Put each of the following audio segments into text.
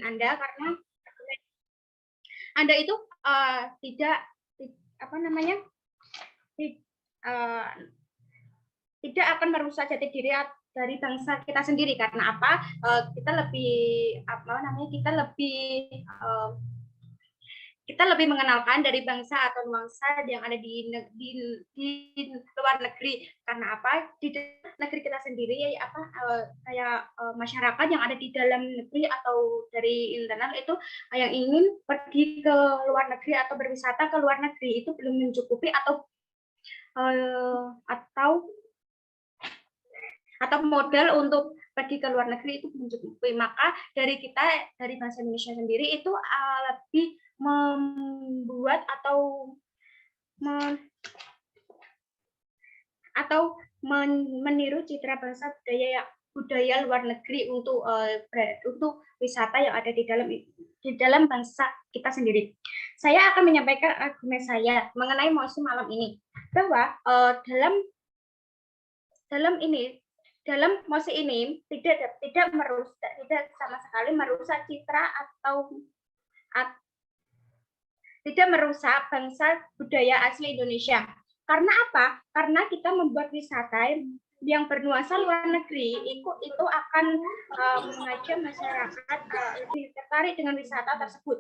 Anda karena Anda itu tidak apa namanya tidak akan merusak jati diri dari bangsa kita sendiri. Karena apa? Kita lebih apa namanya kita lebih mengenalkan dari bangsa atau nuansa yang ada di luar negeri. Karena apa? Di negeri kita sendiri kayak masyarakat yang ada di dalam negeri atau dari internal itu yang ingin pergi ke luar negeri atau berwisata ke luar negeri itu belum mencukupi atau modal untuk pergi ke luar negeri itu belum mencukupi. Maka dari bangsa Indonesia sendiri itu lebih membuat atau meniru citra bangsa budaya luar negeri untuk wisata yang ada di dalam bangsa kita sendiri. Saya akan menyampaikan argumen saya mengenai museum malam ini, bahwa dalam museum ini tidak sama sekali merusak citra atau tidak merusak bangsa budaya asli Indonesia. Karena apa? Karena kita membuat wisata yang bernuansa luar negeri itu akan mengajak masyarakat lebih tertarik dengan wisata tersebut.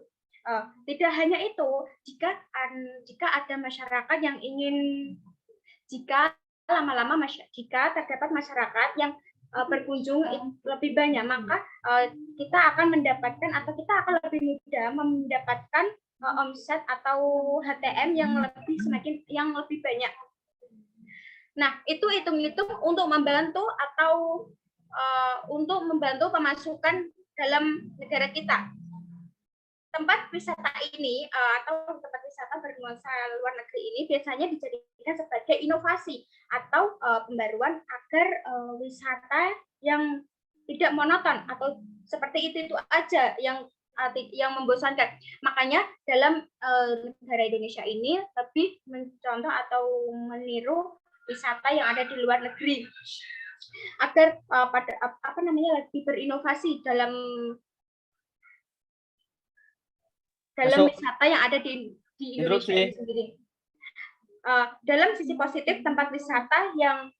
Tidak hanya itu, jika ada masyarakat yang ingin, jika terdapat masyarakat yang berkunjung lebih banyak, maka kita akan mendapatkan atau kita akan lebih mudah mendapatkan omset atau HTM yang lebih banyak. Nah, itu hitung-hitung untuk membantu pemasukan dalam negara kita. Tempat wisata ini atau tempat wisata bernuansa luar negeri ini biasanya dijadikan sebagai inovasi atau pembaruan agar wisata yang tidak monoton atau seperti itu aja yang membosankan. Makanya dalam negara Indonesia ini lebih mencontoh atau meniru wisata yang ada di luar negeri agar lebih berinovasi dalam wisata yang ada di Indonesia ini sendiri. Dalam sisi positif tempat wisata yang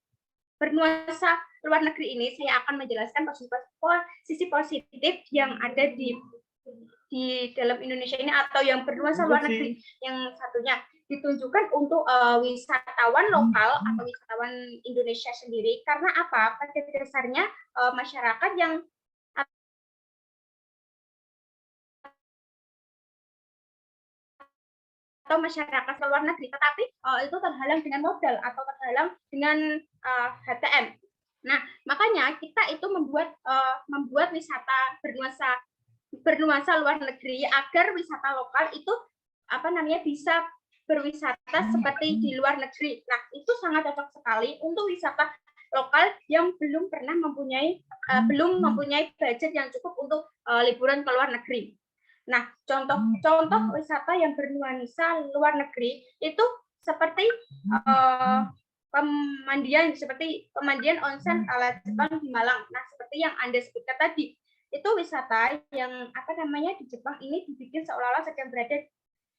bernuansa luar negeri ini, saya akan menjelaskan sisi positif yang ada di dalam Indonesia ini atau yang bernuansa luar negeri. Yang satunya ditunjukkan untuk wisatawan lokal atau wisatawan Indonesia sendiri. Karena apa? Pada dasarnya masyarakat yang atau masyarakat luar negeri, tetapi itu terhalang dengan modal atau terhalang dengan HTM. Nah, makanya kita itu membuat wisata bernuansa luar negeri agar wisata lokal itu bisa berwisata seperti di luar negeri. Nah, itu sangat cocok sekali untuk wisata lokal yang belum mempunyai budget yang cukup untuk liburan ke luar negeri. Nah, contoh wisata yang bernuansa luar negeri itu seperti pemandian onsen ala Jepang di Malang. Nah, seperti yang Anda sebutkan tadi, itu wisata yang di Jepang ini dibikin seolah-olah sedang berada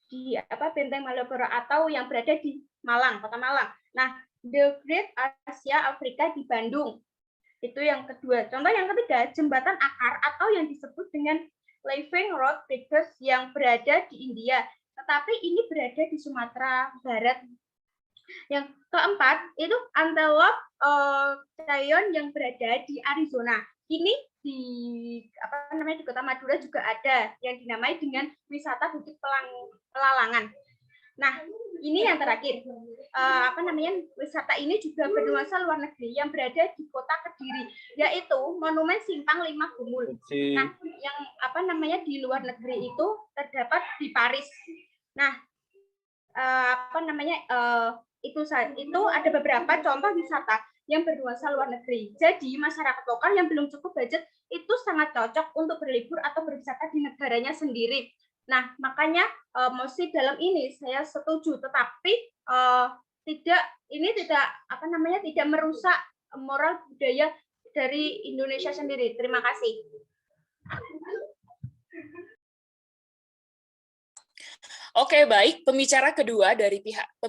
di Benteng Malioboro atau yang berada di Malang, Kota Malang. Nah, The Great Asia Afrika di Bandung. Itu yang kedua. Contoh yang ketiga, jembatan akar atau yang disebut dengan Living Road Bridges yang berada di India, tetapi ini berada di Sumatera Barat. Yang keempat itu Antelope Canyon yang berada di Arizona. Ini di Kota Madura juga ada yang dinamai dengan wisata Bukit Pelalangan. Nah, ini yang terakhir. Wisata ini juga bernuansa luar negeri yang berada di Kota Kediri, yaitu Monumen Simpang 5 Gumul. Nah, yang di luar negeri itu terdapat di Paris. Nah, itu ada beberapa contoh wisata yang bernuansa luar negeri. Jadi, masyarakat lokal yang belum cukup budget itu sangat cocok untuk berlibur atau berwisata di negaranya sendiri. Nah, makanya mesti dalam ini saya setuju, tetapi tidak merusak moral budaya dari Indonesia sendiri. Terima kasih. Oke, baik. Pembicara kedua dari pihak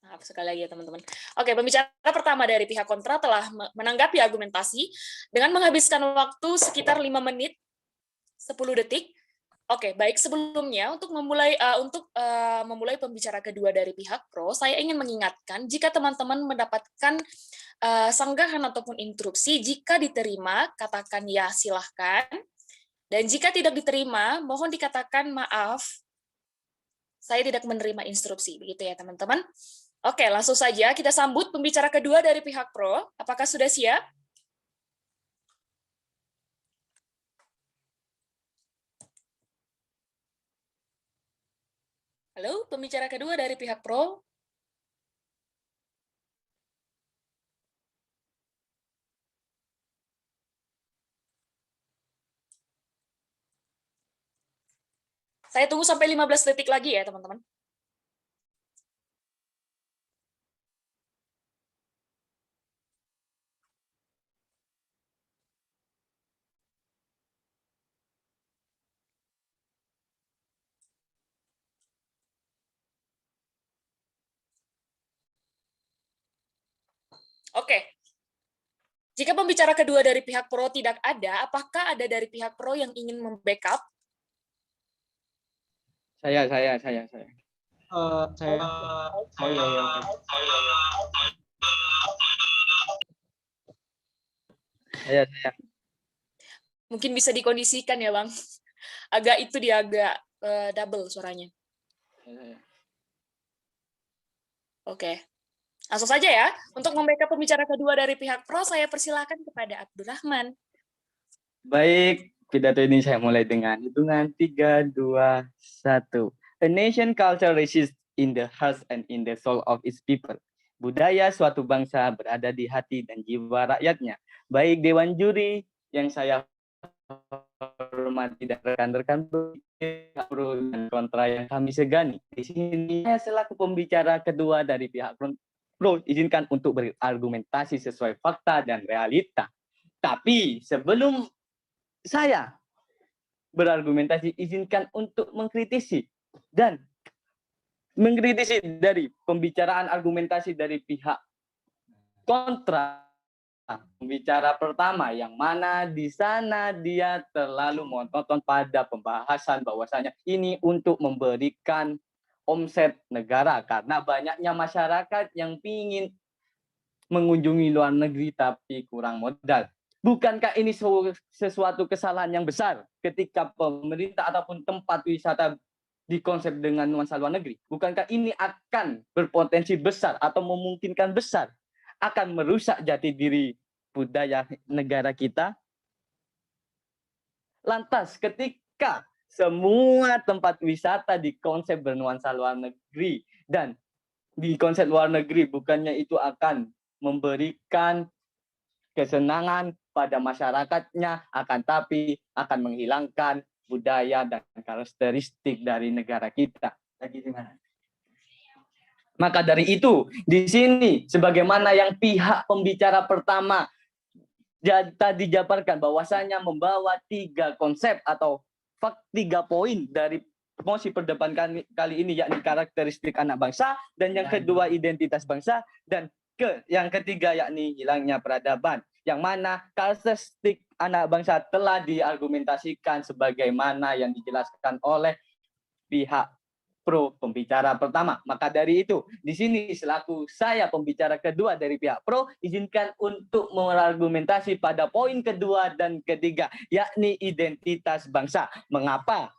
maaf sekali lagi ya teman-teman. Oke, pembicara pertama dari pihak kontra telah menanggapi argumentasi dengan menghabiskan waktu sekitar 5 menit 10 detik. Oke, baik, sebelumnya untuk memulai pembicara kedua dari pihak pro, saya ingin mengingatkan jika teman-teman mendapatkan sanggahan ataupun instruksi, jika diterima katakan ya silahkan, dan jika tidak diterima mohon dikatakan maaf, saya tidak menerima instruksi, begitu ya teman-teman. Oke, langsung saja kita sambut pembicara kedua dari pihak pro. Apakah sudah siap? Halo, pembicara kedua dari pihak pro. Saya tunggu sampai 15 detik lagi ya, teman-teman. Oke. Jika pembicara kedua dari pihak pro tidak ada, apakah ada dari pihak pro yang ingin membackup? Saya. Saya. Mungkin bisa dikondisikan ya, Bang. Agak double suaranya. Oke. Langsung saja ya. Untuk membackup pembicara kedua dari pihak pro, saya persilakan kepada Abdurrahman. Baik, pidato ini saya mulai dengan hitungan 3, 2, 1. A nation culture resides in the heart and in the soul of its people. Budaya suatu bangsa berada di hati dan jiwa rakyatnya. Baik Dewan Juri yang saya hormati dan rekan-rekan pro dan kontra yang kami segani. Di sini saya selaku pembicara kedua dari pihak pro izinkan untuk berargumentasi sesuai fakta dan realita. Tapi sebelum saya berargumentasi, izinkan untuk mengkritisi dari pembicaraan argumentasi dari pihak kontra. Pembicara pertama yang mana di sana dia terlalu monoton pada pembahasan bahwasanya ini untuk memberikan omset negara karena banyaknya masyarakat yang ingin mengunjungi luar negeri tapi kurang modal. Bukankah ini sesuatu kesalahan yang besar ketika pemerintah ataupun tempat wisata dikonsep dengan nuansa luar negeri? Bukankah ini akan berpotensi besar atau memungkinkan besar akan merusak jati diri budaya negara kita? Lantas ketika semua tempat wisata dikonsep bernuansa luar negeri dan di konsep luar negeri, bukannya itu akan memberikan kesenangan pada masyarakatnya, akan tapi akan menghilangkan budaya dan karakteristik dari negara kita. Maka dari itu, di sini sebagaimana yang pihak pembicara pertama tadi jabarkan bahwasanya membawa 3 konsep atau 3 poin dari mosi perdebatan kali ini, yakni karakteristik anak bangsa, dan yang kedua identitas bangsa, dan yang ketiga yakni hilangnya peradaban, yang mana karakteristik anak bangsa telah diargumentasikan sebagaimana yang dijelaskan oleh pihak pro pembicara pertama. Maka dari itu, di sini selaku saya pembicara kedua dari pihak pro, izinkan untuk mengargumentasi pada poin kedua dan ketiga, yakni identitas bangsa. Mengapa?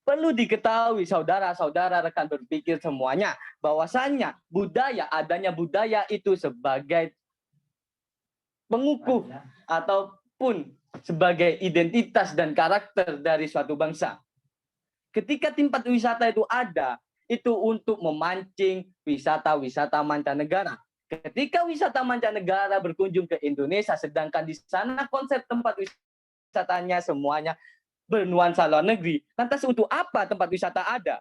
Perlu diketahui saudara-saudara rekan berpikir semuanya, bahwasannya adanya budaya itu sebagai pengukuh ataupun sebagai identitas dan karakter dari suatu bangsa. Ketika tempat wisata itu ada, itu untuk memancing wisata-wisata mancanegara. Ketika wisata mancanegara berkunjung ke Indonesia, sedangkan di sana konsep tempat wisatanya semuanya bernuansa luar negeri, lantas untuk apa tempat wisata ada?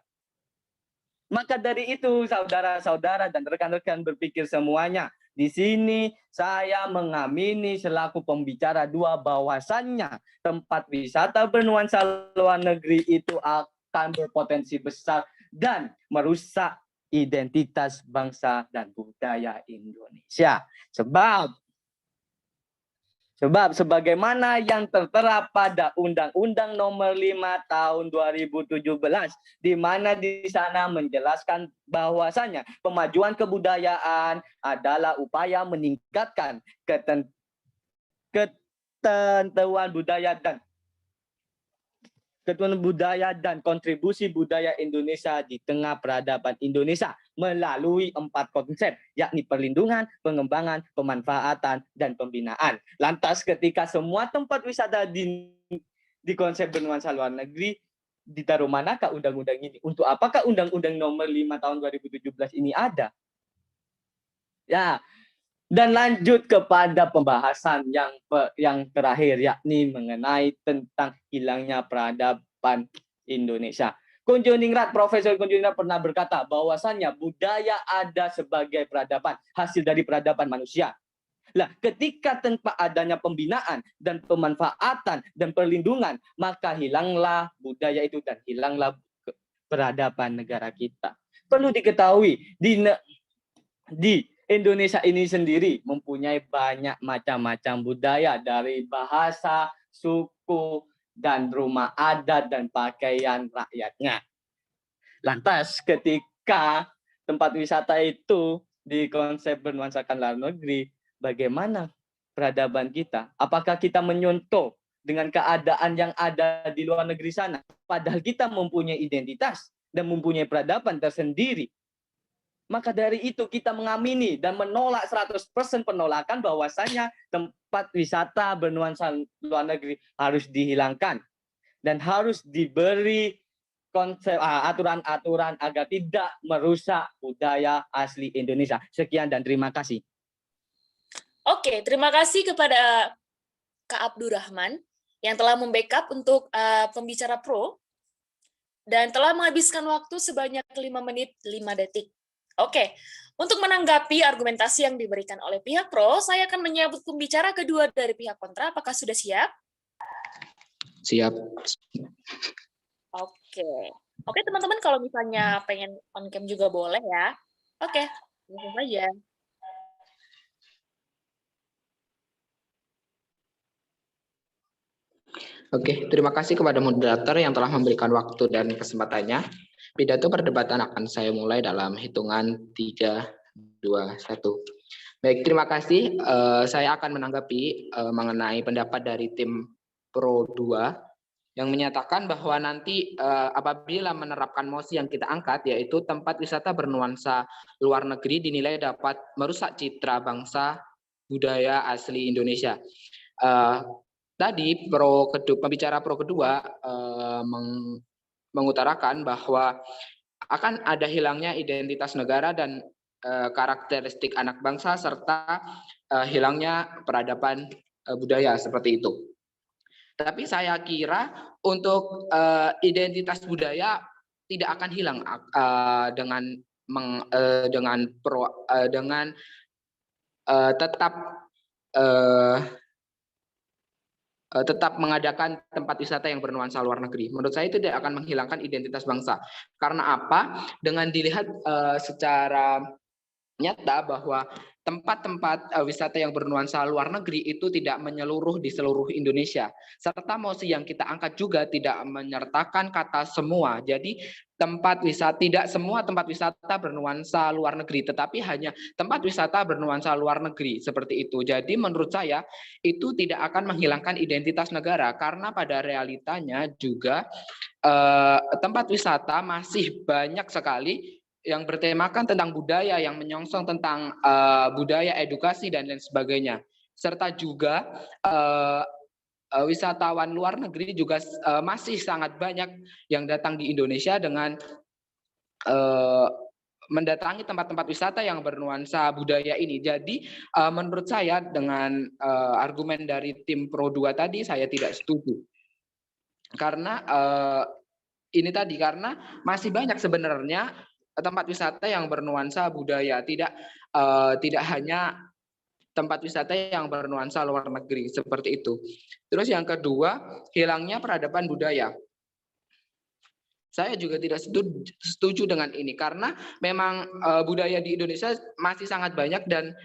Maka dari itu, saudara-saudara dan rekan-rekan berpikir semuanya, Di sini saya mengamini selaku pembicara 2 bahwasannya tempat wisata bernuansa luar negeri itu akan berpotensi besar dan merusak identitas bangsa dan budaya Indonesia. Sebab sebagaimana yang tertera pada Undang-Undang Nomor 5 Tahun 2017, di mana di sana menjelaskan bahwasanya pemajuan kebudayaan adalah upaya meningkatkan ketentuan budaya dan kontribusi budaya Indonesia di tengah peradaban Indonesia melalui 4 konsep, yakni perlindungan, pengembangan, pemanfaatan, dan pembinaan. Lantas ketika semua tempat wisata di konsep bernuansa luar negeri, ditaruh manakah undang-undang ini? Untuk apakah Undang-Undang Nomor 5 Tahun 2017 ini ada? Ya, dan lanjut kepada pembahasan yang terakhir, yakni mengenai tentang hilangnya peradaban Indonesia. Profesor Kunjuningrat pernah berkata bahwasannya budaya ada sebagai peradaban, hasil dari peradaban manusia. Nah, ketika tanpa adanya pembinaan dan pemanfaatan dan perlindungan, maka hilanglah budaya itu dan hilanglah peradaban negara kita. Perlu diketahui, di Indonesia ini sendiri mempunyai banyak macam-macam budaya, dari bahasa, suku, dan rumah adat dan pakaian rakyatnya. Lantas ketika tempat wisata itu di konsep bernuansakan luar negeri, bagaimana peradaban kita? Apakah kita menyontoh dengan keadaan yang ada di luar negeri sana? Padahal kita mempunyai identitas dan mempunyai peradaban tersendiri. Maka dari itu kita mengamini dan menolak 100% penolakan bahwasanya tempat wisata bernuansa luar negeri harus dihilangkan dan harus diberi konsep aturan-aturan agar tidak merusak budaya asli Indonesia. Sekian dan terima kasih. Oke, terima kasih kepada Kak Abdurrahman yang telah membackup untuk pembicara pro dan telah menghabiskan waktu sebanyak 5 menit 5 detik. Oke, untuk menanggapi argumentasi yang diberikan oleh pihak pro, saya akan menyambut pembicara kedua dari pihak kontra. Apakah sudah siap? Siap. Oke, teman-teman, kalau misalnya pengen on cam juga boleh ya. Oke, langsung saja. Oke, terima kasih kepada moderator yang telah memberikan waktu dan kesempatannya. Pidato perdebatan akan saya mulai dalam hitungan 3, 2, 1. Baik, terima kasih. Saya akan menanggapi mengenai pendapat dari tim Pro 2 yang menyatakan bahwa nanti apabila menerapkan mosi yang kita angkat, yaitu tempat wisata bernuansa luar negeri dinilai dapat merusak citra bangsa budaya asli Indonesia. Tadi pembicara pro kedua mengutarakan bahwa akan ada hilangnya identitas negara dan karakteristik anak bangsa serta hilangnya peradaban budaya seperti itu. Tapi saya kira untuk identitas budaya tidak akan hilang dengan tetap mengadakan tempat wisata yang bernuansa luar negeri. Menurut saya itu tidak akan menghilangkan identitas bangsa. Karena apa? Dengan dilihat secara nyata bahwa tempat-tempat wisata yang bernuansa luar negeri itu tidak menyeluruh di seluruh Indonesia. Serta mosi yang kita angkat juga tidak menyertakan kata semua. Jadi tidak semua tempat wisata bernuansa luar negeri, tetapi hanya tempat wisata bernuansa luar negeri seperti itu. Jadi menurut saya itu tidak akan menghilangkan identitas negara karena pada realitanya juga tempat wisata masih banyak sekali yang bertemakan tentang budaya, yang menyongsong tentang budaya, edukasi, dan lain sebagainya. Serta juga wisatawan luar negeri juga masih sangat banyak yang datang di Indonesia dengan mendatangi tempat-tempat wisata yang bernuansa budaya ini. Jadi menurut saya dengan argumen dari tim Pro 2 tadi saya tidak setuju. Karena karena masih banyak sebenarnya tempat wisata yang bernuansa budaya, tidak hanya tempat wisata yang bernuansa luar negeri, seperti itu. Terus yang kedua, hilangnya peradaban budaya. Saya juga tidak setuju dengan ini karena memang budaya di Indonesia masih sangat banyak dan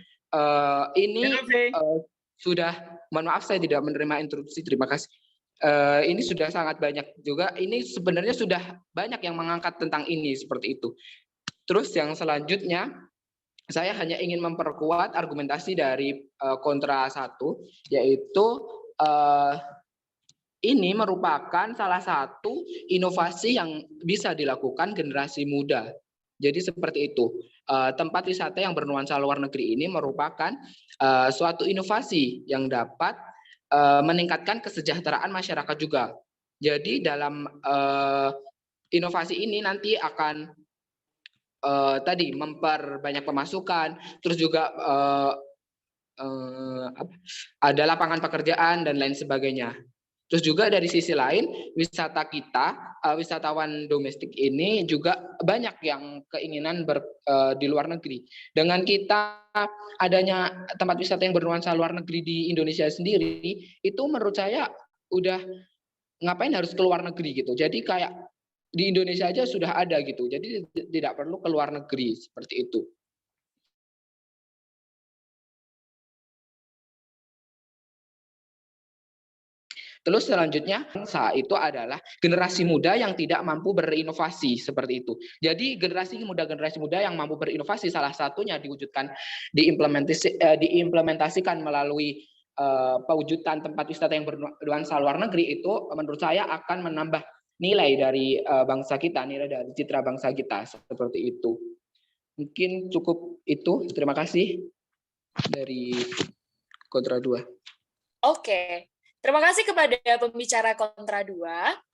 ini sudah, mohon maaf saya tidak menerima interupsi, terima kasih. Ini sudah sangat banyak juga. Ini sebenarnya sudah banyak yang mengangkat tentang ini seperti itu. Terus yang selanjutnya, saya hanya ingin memperkuat argumentasi dari kontra 1, yaitu ini merupakan salah satu inovasi yang bisa dilakukan generasi muda. Jadi seperti itu. Tempat wisata yang bernuansa luar negeri ini merupakan suatu inovasi yang dapat meningkatkan kesejahteraan masyarakat juga. Jadi dalam inovasi ini nanti akan tadi memperbanyak pemasukan, terus juga ada lapangan pekerjaan dan lain sebagainya. Terus juga dari sisi lain, wisata kita, wisatawan domestik ini juga banyak yang keinginan di luar negeri. Dengan kita adanya tempat wisata yang bernuansa luar negeri di Indonesia sendiri, itu menurut saya udah ngapain harus ke luar negeri gitu. Jadi kayak di Indonesia aja sudah ada gitu. Jadi tidak perlu ke luar negeri seperti itu. Terus selanjutnya, bangsa itu adalah generasi muda yang tidak mampu berinovasi seperti itu. Jadi generasi muda yang mampu berinovasi salah satunya diwujudkan, diimplementasikan melalui pewujudan tempat wisata yang bernuansa luar negeri itu menurut saya akan menambah nilai dari bangsa kita, nilai dari citra bangsa kita seperti itu. Mungkin cukup itu. Terima kasih dari kontra 2. Oke. Terima kasih kepada pembicara kontra 2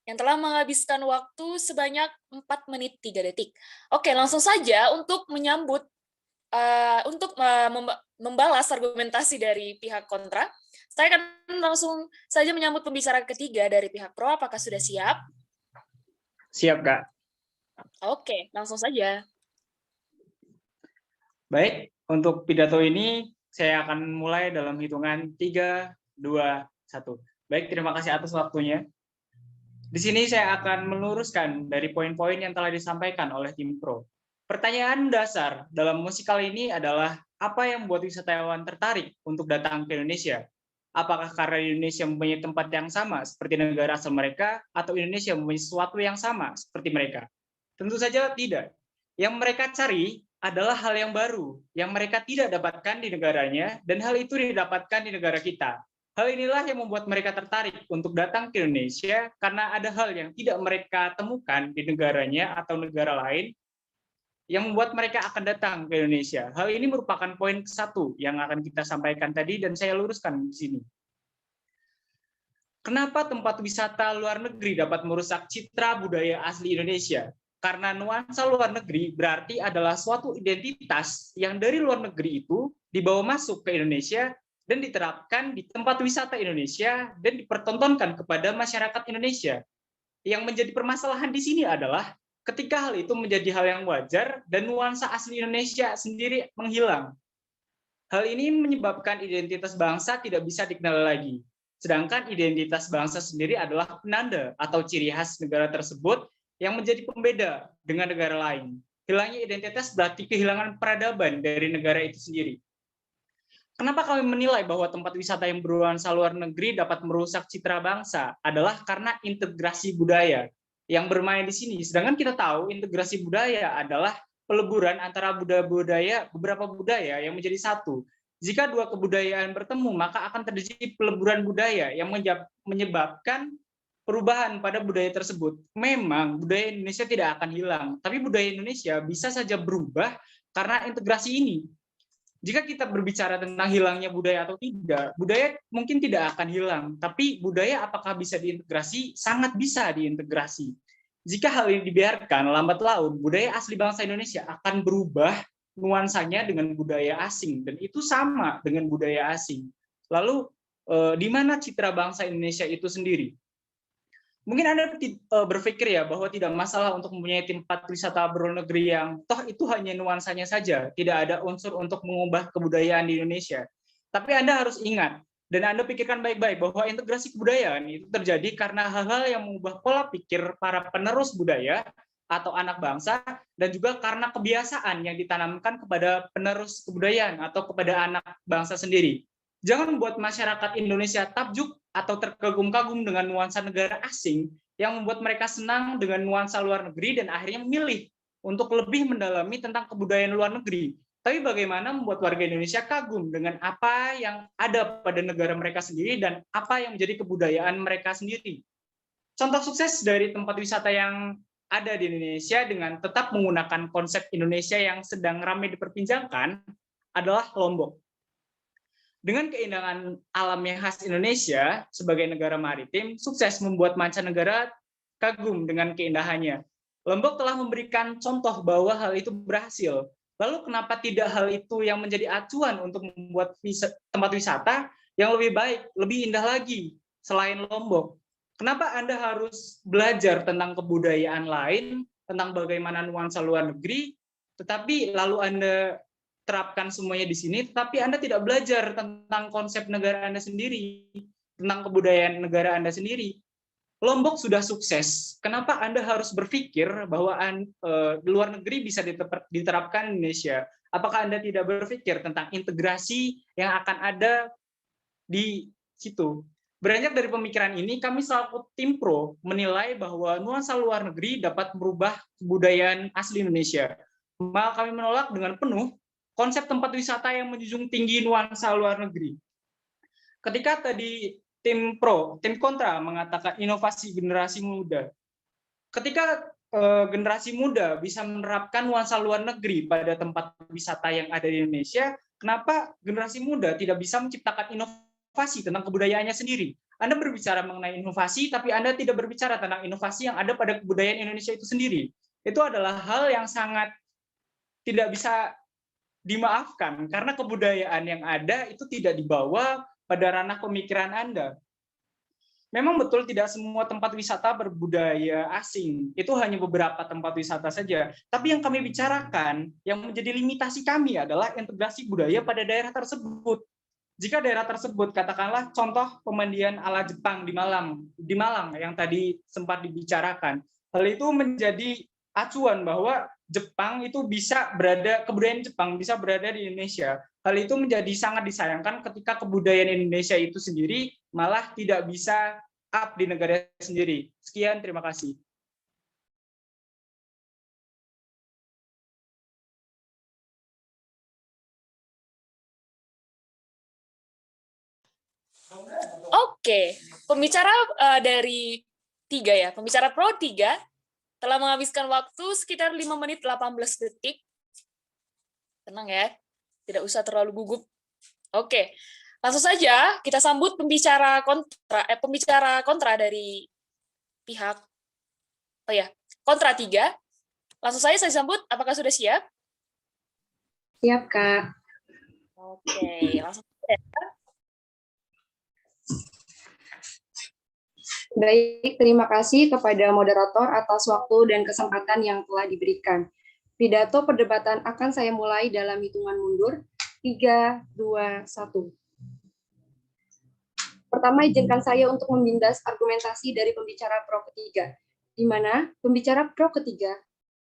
yang telah menghabiskan waktu sebanyak 4 menit 3 detik. Oke, langsung saja untuk menyambut, membalas argumentasi dari pihak kontra. Saya akan langsung saja menyambut pembicara ketiga dari pihak pro. Apakah sudah siap? Siap, Kak. Oke, langsung saja. Baik, untuk pidato ini saya akan mulai dalam hitungan 3, 2, 1. Baik, terima kasih atas waktunya. Di sini saya akan meluruskan dari poin-poin yang telah disampaikan oleh tim pro. Pertanyaan dasar dalam musikal ini adalah apa yang membuat wisatawan tertarik untuk datang ke Indonesia? Apakah karena Indonesia mempunyai tempat yang sama seperti negara asal mereka, atau Indonesia mempunyai sesuatu yang sama seperti mereka? Tentu saja tidak. Yang mereka cari adalah hal yang baru, yang mereka tidak dapatkan di negaranya, dan hal itu didapatkan di negara kita. Hal inilah yang membuat mereka tertarik untuk datang ke Indonesia karena ada hal yang tidak mereka temukan di negaranya atau negara lain yang membuat mereka akan datang ke Indonesia. Hal ini merupakan poin satu yang akan kita sampaikan tadi dan saya luruskan di sini. Kenapa tempat wisata luar negeri dapat merusak citra budaya asli Indonesia? Karena nuansa luar negeri berarti adalah suatu identitas yang dari luar negeri itu dibawa masuk ke Indonesia dan diterapkan di tempat wisata Indonesia dan dipertontonkan kepada masyarakat Indonesia. Yang menjadi permasalahan di sini adalah ketika hal itu menjadi hal yang wajar dan nuansa asli Indonesia sendiri menghilang. Hal ini menyebabkan identitas bangsa tidak bisa dikenal lagi. Sedangkan identitas bangsa sendiri adalah penanda atau ciri khas negara tersebut yang menjadi pembeda dengan negara lain. Hilangnya identitas berarti kehilangan peradaban dari negara itu sendiri. Kenapa kami menilai bahwa tempat wisata yang bernuansa luar negeri dapat merusak citra bangsa? Adalah karena integrasi budaya yang bermain di sini. Sedangkan kita tahu integrasi budaya adalah peleburan antara beberapa budaya yang menjadi satu. Jika dua kebudayaan bertemu, maka akan terjadi peleburan budaya yang menyebabkan perubahan pada budaya tersebut. Memang budaya Indonesia tidak akan hilang, tapi budaya Indonesia bisa saja berubah karena integrasi ini. Jika kita berbicara tentang hilangnya budaya atau tidak, budaya mungkin tidak akan hilang, tapi budaya apakah bisa diintegrasi? Sangat bisa diintegrasi. Jika hal ini dibiarkan, lambat laun budaya asli bangsa Indonesia akan berubah nuansanya dengan budaya asing, dan itu sama dengan budaya asing. Lalu di mana citra bangsa Indonesia itu sendiri? Mungkin Anda berpikir ya bahwa tidak masalah untuk mempunyai tempat wisata berluar negeri yang toh itu hanya nuansanya saja, tidak ada unsur untuk mengubah kebudayaan di Indonesia. Tapi Anda harus ingat, dan Anda pikirkan baik-baik bahwa integrasi kebudayaan itu terjadi karena hal-hal yang mengubah pola pikir para penerus budaya atau anak bangsa, dan juga karena kebiasaan yang ditanamkan kepada penerus kebudayaan atau kepada anak bangsa sendiri. Jangan membuat masyarakat Indonesia takjub atau terkagum-kagum dengan nuansa negara asing yang membuat mereka senang dengan nuansa luar negeri dan akhirnya memilih untuk lebih mendalami tentang kebudayaan luar negeri. Tapi bagaimana membuat warga Indonesia kagum dengan apa yang ada pada negara mereka sendiri dan apa yang menjadi kebudayaan mereka sendiri. Contoh sukses dari tempat wisata yang ada di Indonesia dengan tetap menggunakan konsep Indonesia yang sedang ramai diperbincangkan adalah Lombok. Dengan keindahan alam yang khas Indonesia sebagai negara maritim, sukses membuat mancanegara kagum dengan keindahannya. Lombok telah memberikan contoh bahwa hal itu berhasil. Lalu kenapa tidak hal itu yang menjadi acuan untuk membuat tempat wisata yang lebih baik, lebih indah lagi selain Lombok? Kenapa Anda harus belajar tentang kebudayaan lain, tentang bagaimana nuansa luar negeri, tetapi lalu Anda terapkan semuanya di sini, tapi Anda tidak belajar tentang konsep negara Anda sendiri, tentang kebudayaan negara Anda sendiri. Lombok sudah sukses. Kenapa Anda harus berpikir bahwa luar negeri bisa diterapkan di Indonesia? Apakah Anda tidak berpikir tentang integrasi yang akan ada di situ? Beranjak dari pemikiran ini, kami selaku tim pro menilai bahwa nuansa luar negeri dapat merubah kebudayaan asli Indonesia. Maka kami menolak dengan penuh konsep tempat wisata yang menjunjung tinggi nuansa luar negeri. Ketika tadi tim kontra mengatakan inovasi generasi muda. Ketika generasi muda bisa menerapkan nuansa luar negeri pada tempat wisata yang ada di Indonesia, kenapa generasi muda tidak bisa menciptakan inovasi tentang kebudayaannya sendiri? Anda berbicara mengenai inovasi, tapi Anda tidak berbicara tentang inovasi yang ada pada kebudayaan Indonesia itu sendiri. Itu adalah hal yang sangat tidak bisa dimaafkan, karena kebudayaan yang ada itu tidak dibawa pada ranah pemikiran Anda. Memang betul tidak semua tempat wisata berbudaya asing, itu hanya beberapa tempat wisata saja. Tapi yang kami bicarakan, yang menjadi limitasi kami adalah integrasi budaya pada daerah tersebut. Jika daerah tersebut, katakanlah contoh pemandian ala Jepang di Malang yang tadi sempat dibicarakan, hal itu menjadi acuan bahwa Jepang itu kebudayaan Jepang bisa berada di Indonesia. Hal itu menjadi sangat disayangkan ketika kebudayaan Indonesia itu sendiri malah tidak bisa up di negara sendiri. Sekian, terima kasih. Oke, pembicara dari 3 ya, pembicara pro 3 telah menghabiskan waktu sekitar 5 menit 18 detik. Tenang ya, tidak usah terlalu gugup. Oke, langsung saja kita sambut pembicara kontra dari pihak kontra 3. Langsung saja saya sambut, apakah sudah siap? Siap, Kak. Oke, langsung saja. Baik, terima kasih kepada moderator atas waktu dan kesempatan yang telah diberikan. Pidato perdebatan akan saya mulai dalam hitungan mundur. 3, 2, 1. Pertama, izinkan saya untuk memindas argumentasi dari pembicara pro ketiga, di mana pembicara pro ketiga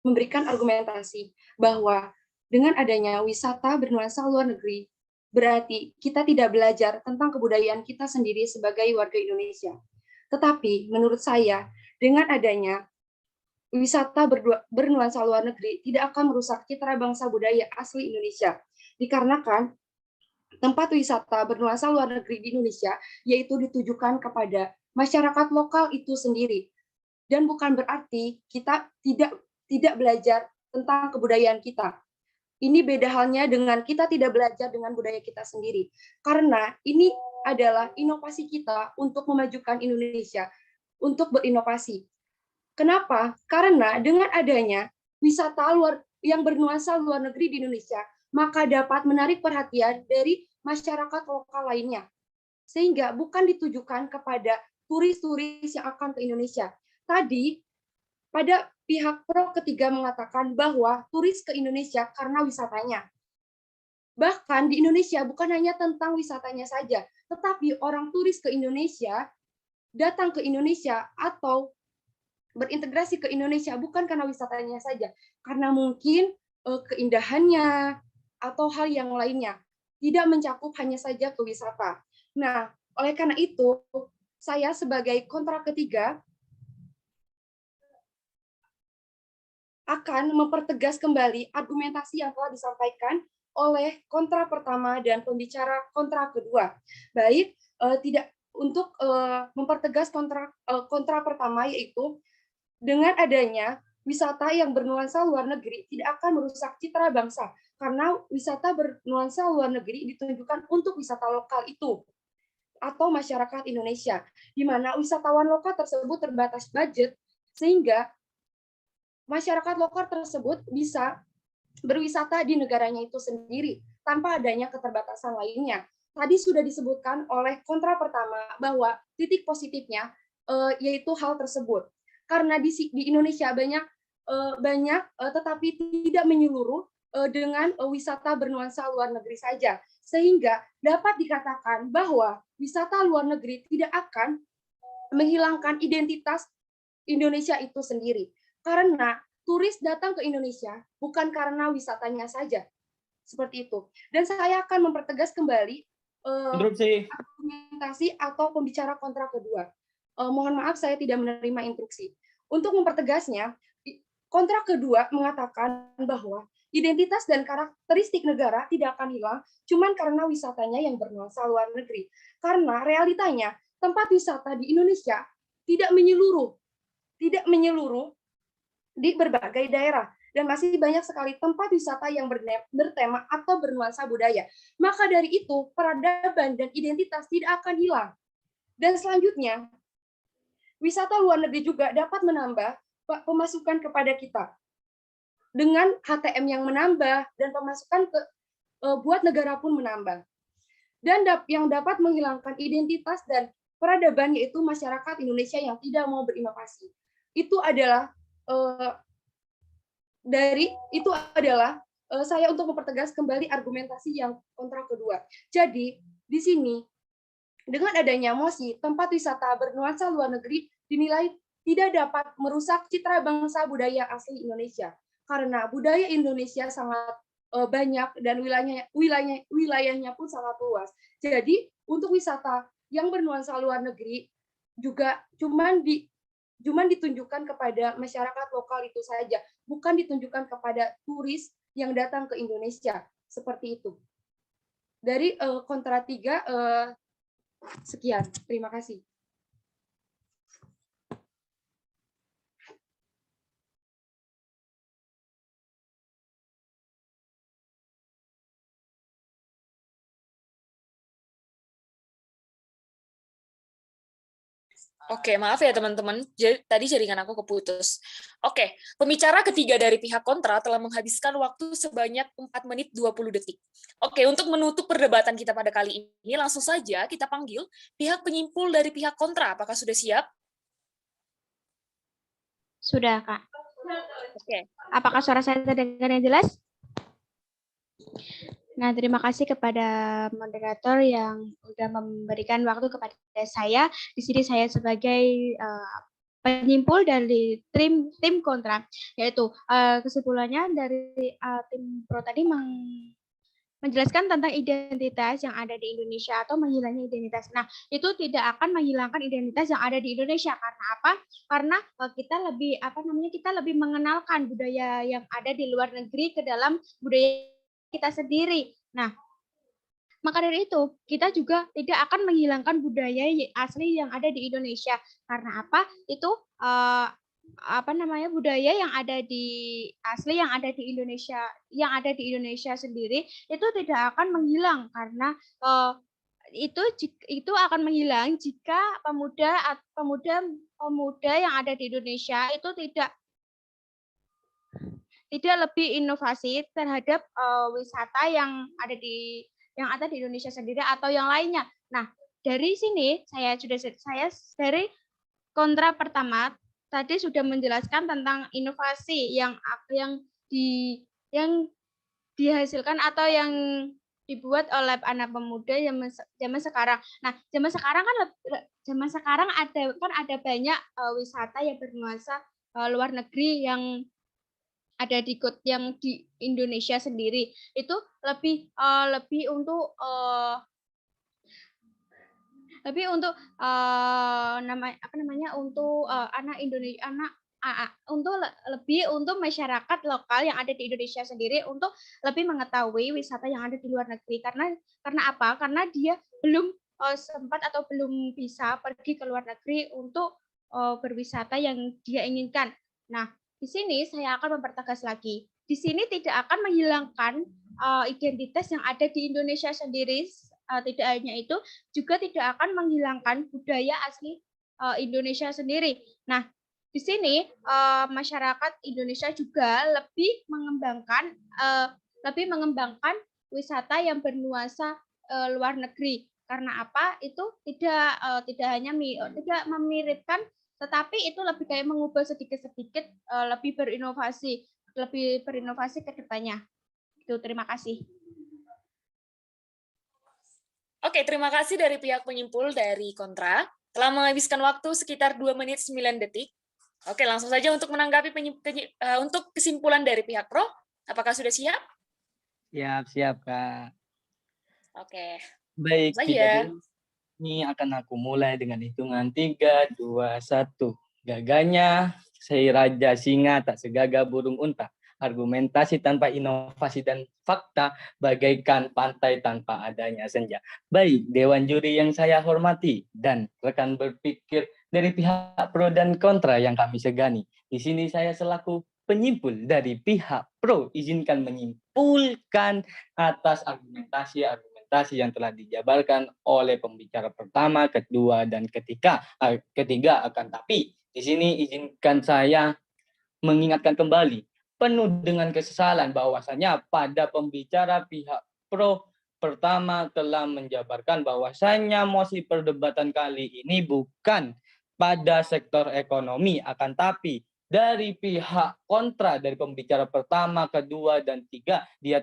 memberikan argumentasi bahwa dengan adanya wisata bernuansa luar negeri, berarti kita tidak belajar tentang kebudayaan kita sendiri sebagai warga Indonesia. Tetapi menurut saya, dengan adanya wisata bernuansa luar negeri tidak akan merusak citra bangsa budaya asli Indonesia. Dikarenakan tempat wisata bernuansa luar negeri di Indonesia yaitu ditujukan kepada masyarakat lokal itu sendiri. Dan bukan berarti kita tidak belajar tentang kebudayaan kita. Ini beda halnya dengan kita tidak belajar dengan budaya kita sendiri. Karena ini adalah inovasi kita untuk memajukan Indonesia, untuk berinovasi. Kenapa? Karena dengan adanya wisata yang bernuansa luar negeri di Indonesia, maka dapat menarik perhatian dari masyarakat lokal lainnya. Sehingga bukan ditujukan kepada turis-turis yang akan ke Indonesia. Tadi pada pihak pro ketiga mengatakan bahwa turis ke Indonesia karena wisatanya. Bahkan di Indonesia bukan hanya tentang wisatanya saja, tetapi orang turis ke Indonesia, datang ke Indonesia atau berintegrasi ke Indonesia bukan karena wisatanya saja, karena mungkin keindahannya atau hal yang lainnya, tidak mencakup hanya saja ke wisata. Nah, oleh karena itu, saya sebagai kontra ketiga akan mempertegas kembali argumentasi yang telah disampaikan oleh kontra pertama dan pembicara kontra kedua. Baik, tidak untuk mempertegas kontra pertama, yaitu dengan adanya wisata yang bernuansa luar negeri tidak akan merusak citra bangsa, karena wisata bernuansa luar negeri ditunjukkan untuk wisata lokal itu atau masyarakat Indonesia, di mana wisatawan lokal tersebut terbatas budget, sehingga masyarakat lokal tersebut bisa berwisata di negaranya itu sendiri tanpa adanya keterbatasan lainnya. Tadi sudah disebutkan oleh kontra pertama bahwa titik positifnya yaitu hal tersebut. Karena di Indonesia banyak tetapi tidak menyeluruh dengan wisata bernuansa luar negeri saja, sehingga dapat dikatakan bahwa wisata luar negeri tidak akan menghilangkan identitas Indonesia itu sendiri, karena turis datang ke Indonesia bukan karena wisatanya saja, seperti itu. Dan saya akan mempertegas kembali argumentasi atau pembicara kontra kedua. Mohon maaf saya tidak menerima instruksi. Untuk mempertegasnya, kontra kedua mengatakan bahwa identitas dan karakteristik negara tidak akan hilang cuman karena wisatanya yang bernuansa luar negeri. Karena realitanya tempat wisata di Indonesia tidak menyeluruh di berbagai daerah, dan masih banyak sekali tempat wisata yang bertema atau bernuansa budaya. Maka dari itu, peradaban dan identitas tidak akan hilang. Dan selanjutnya, wisata luar negeri juga dapat menambah pemasukan kepada kita. Dengan HTM yang menambah dan pemasukan buat negara pun menambah. Dan yang dapat menghilangkan identitas dan peradaban yaitu masyarakat Indonesia yang tidak mau berinovasi. Itu adalah saya untuk mempertegas kembali argumentasi yang kontra kedua. Jadi di sini dengan adanya mosi tempat wisata bernuansa luar negeri dinilai tidak dapat merusak citra bangsa budaya asli Indonesia, karena budaya Indonesia sangat banyak dan wilayahnya pun sangat luas. Jadi untuk wisata yang bernuansa luar negeri juga cuman ditunjukkan kepada masyarakat lokal itu saja, bukan ditunjukkan kepada turis yang datang ke Indonesia, seperti itu. Dari kontra 3, sekian. Terima kasih. Oke, maaf ya teman-teman. Tadi jaringan aku keputus. Oke, pembicara ketiga dari pihak kontra telah menghabiskan waktu sebanyak 4 menit 20 detik. Oke, untuk menutup perdebatan kita pada kali ini, langsung saja kita panggil pihak penyimpul dari pihak kontra. Apakah sudah siap? Sudah, Kak. Oke. Apakah suara saya terdengar yang jelas? Nah, terima kasih kepada moderator yang sudah memberikan waktu kepada saya. Di sini saya sebagai penyimpul dari tim kontra, yaitu kesimpulannya dari tim pro tadi menjelaskan tentang identitas yang ada di Indonesia atau menghilangnya identitas. Nah, itu tidak akan menghilangkan identitas yang ada di Indonesia. Karena apa? Karena kita lebih mengenalkan budaya yang ada di luar negeri ke dalam budaya kita sendiri. Nah, maka dari itu kita juga tidak akan menghilangkan budaya asli yang ada di Indonesia. Karena apa? Itu budaya yang ada di Indonesia sendiri itu tidak akan menghilang, karena itu akan menghilang jika pemuda yang ada di Indonesia itu tidak lebih inovasi terhadap wisata yang ada di Indonesia sendiri atau yang lainnya. Nah, dari sini saya dari kontra pertama tadi sudah menjelaskan tentang inovasi yang dihasilkan atau yang dibuat oleh anak pemuda zaman sekarang. Nah, zaman sekarang ada banyak wisata yang bernuansa luar negeri yang ada yang di Indonesia sendiri. Itu lebih untuk anak Indonesia lebih untuk masyarakat lokal yang ada di Indonesia sendiri untuk lebih mengetahui wisata yang ada di luar negeri karena apa? Karena dia belum sempat atau belum bisa pergi ke luar negeri untuk berwisata yang dia inginkan. Nah, di sini saya akan mempertegas lagi. Di sini tidak akan menghilangkan identitas yang ada di Indonesia sendiri. Tidak hanya itu, juga tidak akan menghilangkan budaya asli Indonesia sendiri. Nah, di sini masyarakat Indonesia juga lebih mengembangkan wisata yang bernuansa luar negeri. Karena apa? Itu tidak hanya tidak memiripkan, tetapi itu lebih kayak mengubah sedikit-sedikit, lebih berinovasi ke depannya. Itu, terima kasih. Oke, terima kasih dari pihak penyimpul dari kontra. Telah menghabiskan waktu sekitar 2 menit 9 detik. Oke, langsung saja untuk menanggapi untuk kesimpulan dari pihak pro. Apakah sudah siap? Siap, Kak. Oke. Baik, Saja. ini akan aku mulai dengan hitungan 3, 2, 1. Gagahnya si raja singa tak segagah burung unta. Argumentasi tanpa inovasi dan fakta bagaikan pantai tanpa adanya senja. Baik, Dewan Juri yang saya hormati dan rekan berpikir dari pihak pro dan kontra yang kami segani. Di sini saya selaku penyimpul dari pihak pro izinkan menyimpulkan atas argumentasi yang telah dijabarkan oleh pembicara pertama, kedua, dan ketiga. Akan tapi di sini izinkan saya mengingatkan kembali penuh dengan kesesalan bahwasanya pada pembicara pihak pro pertama telah menjabarkan bahwasanya mosi perdebatan kali ini bukan pada sektor ekonomi, akan tapi dari pihak kontra dari pembicara pertama, kedua, dan tiga dia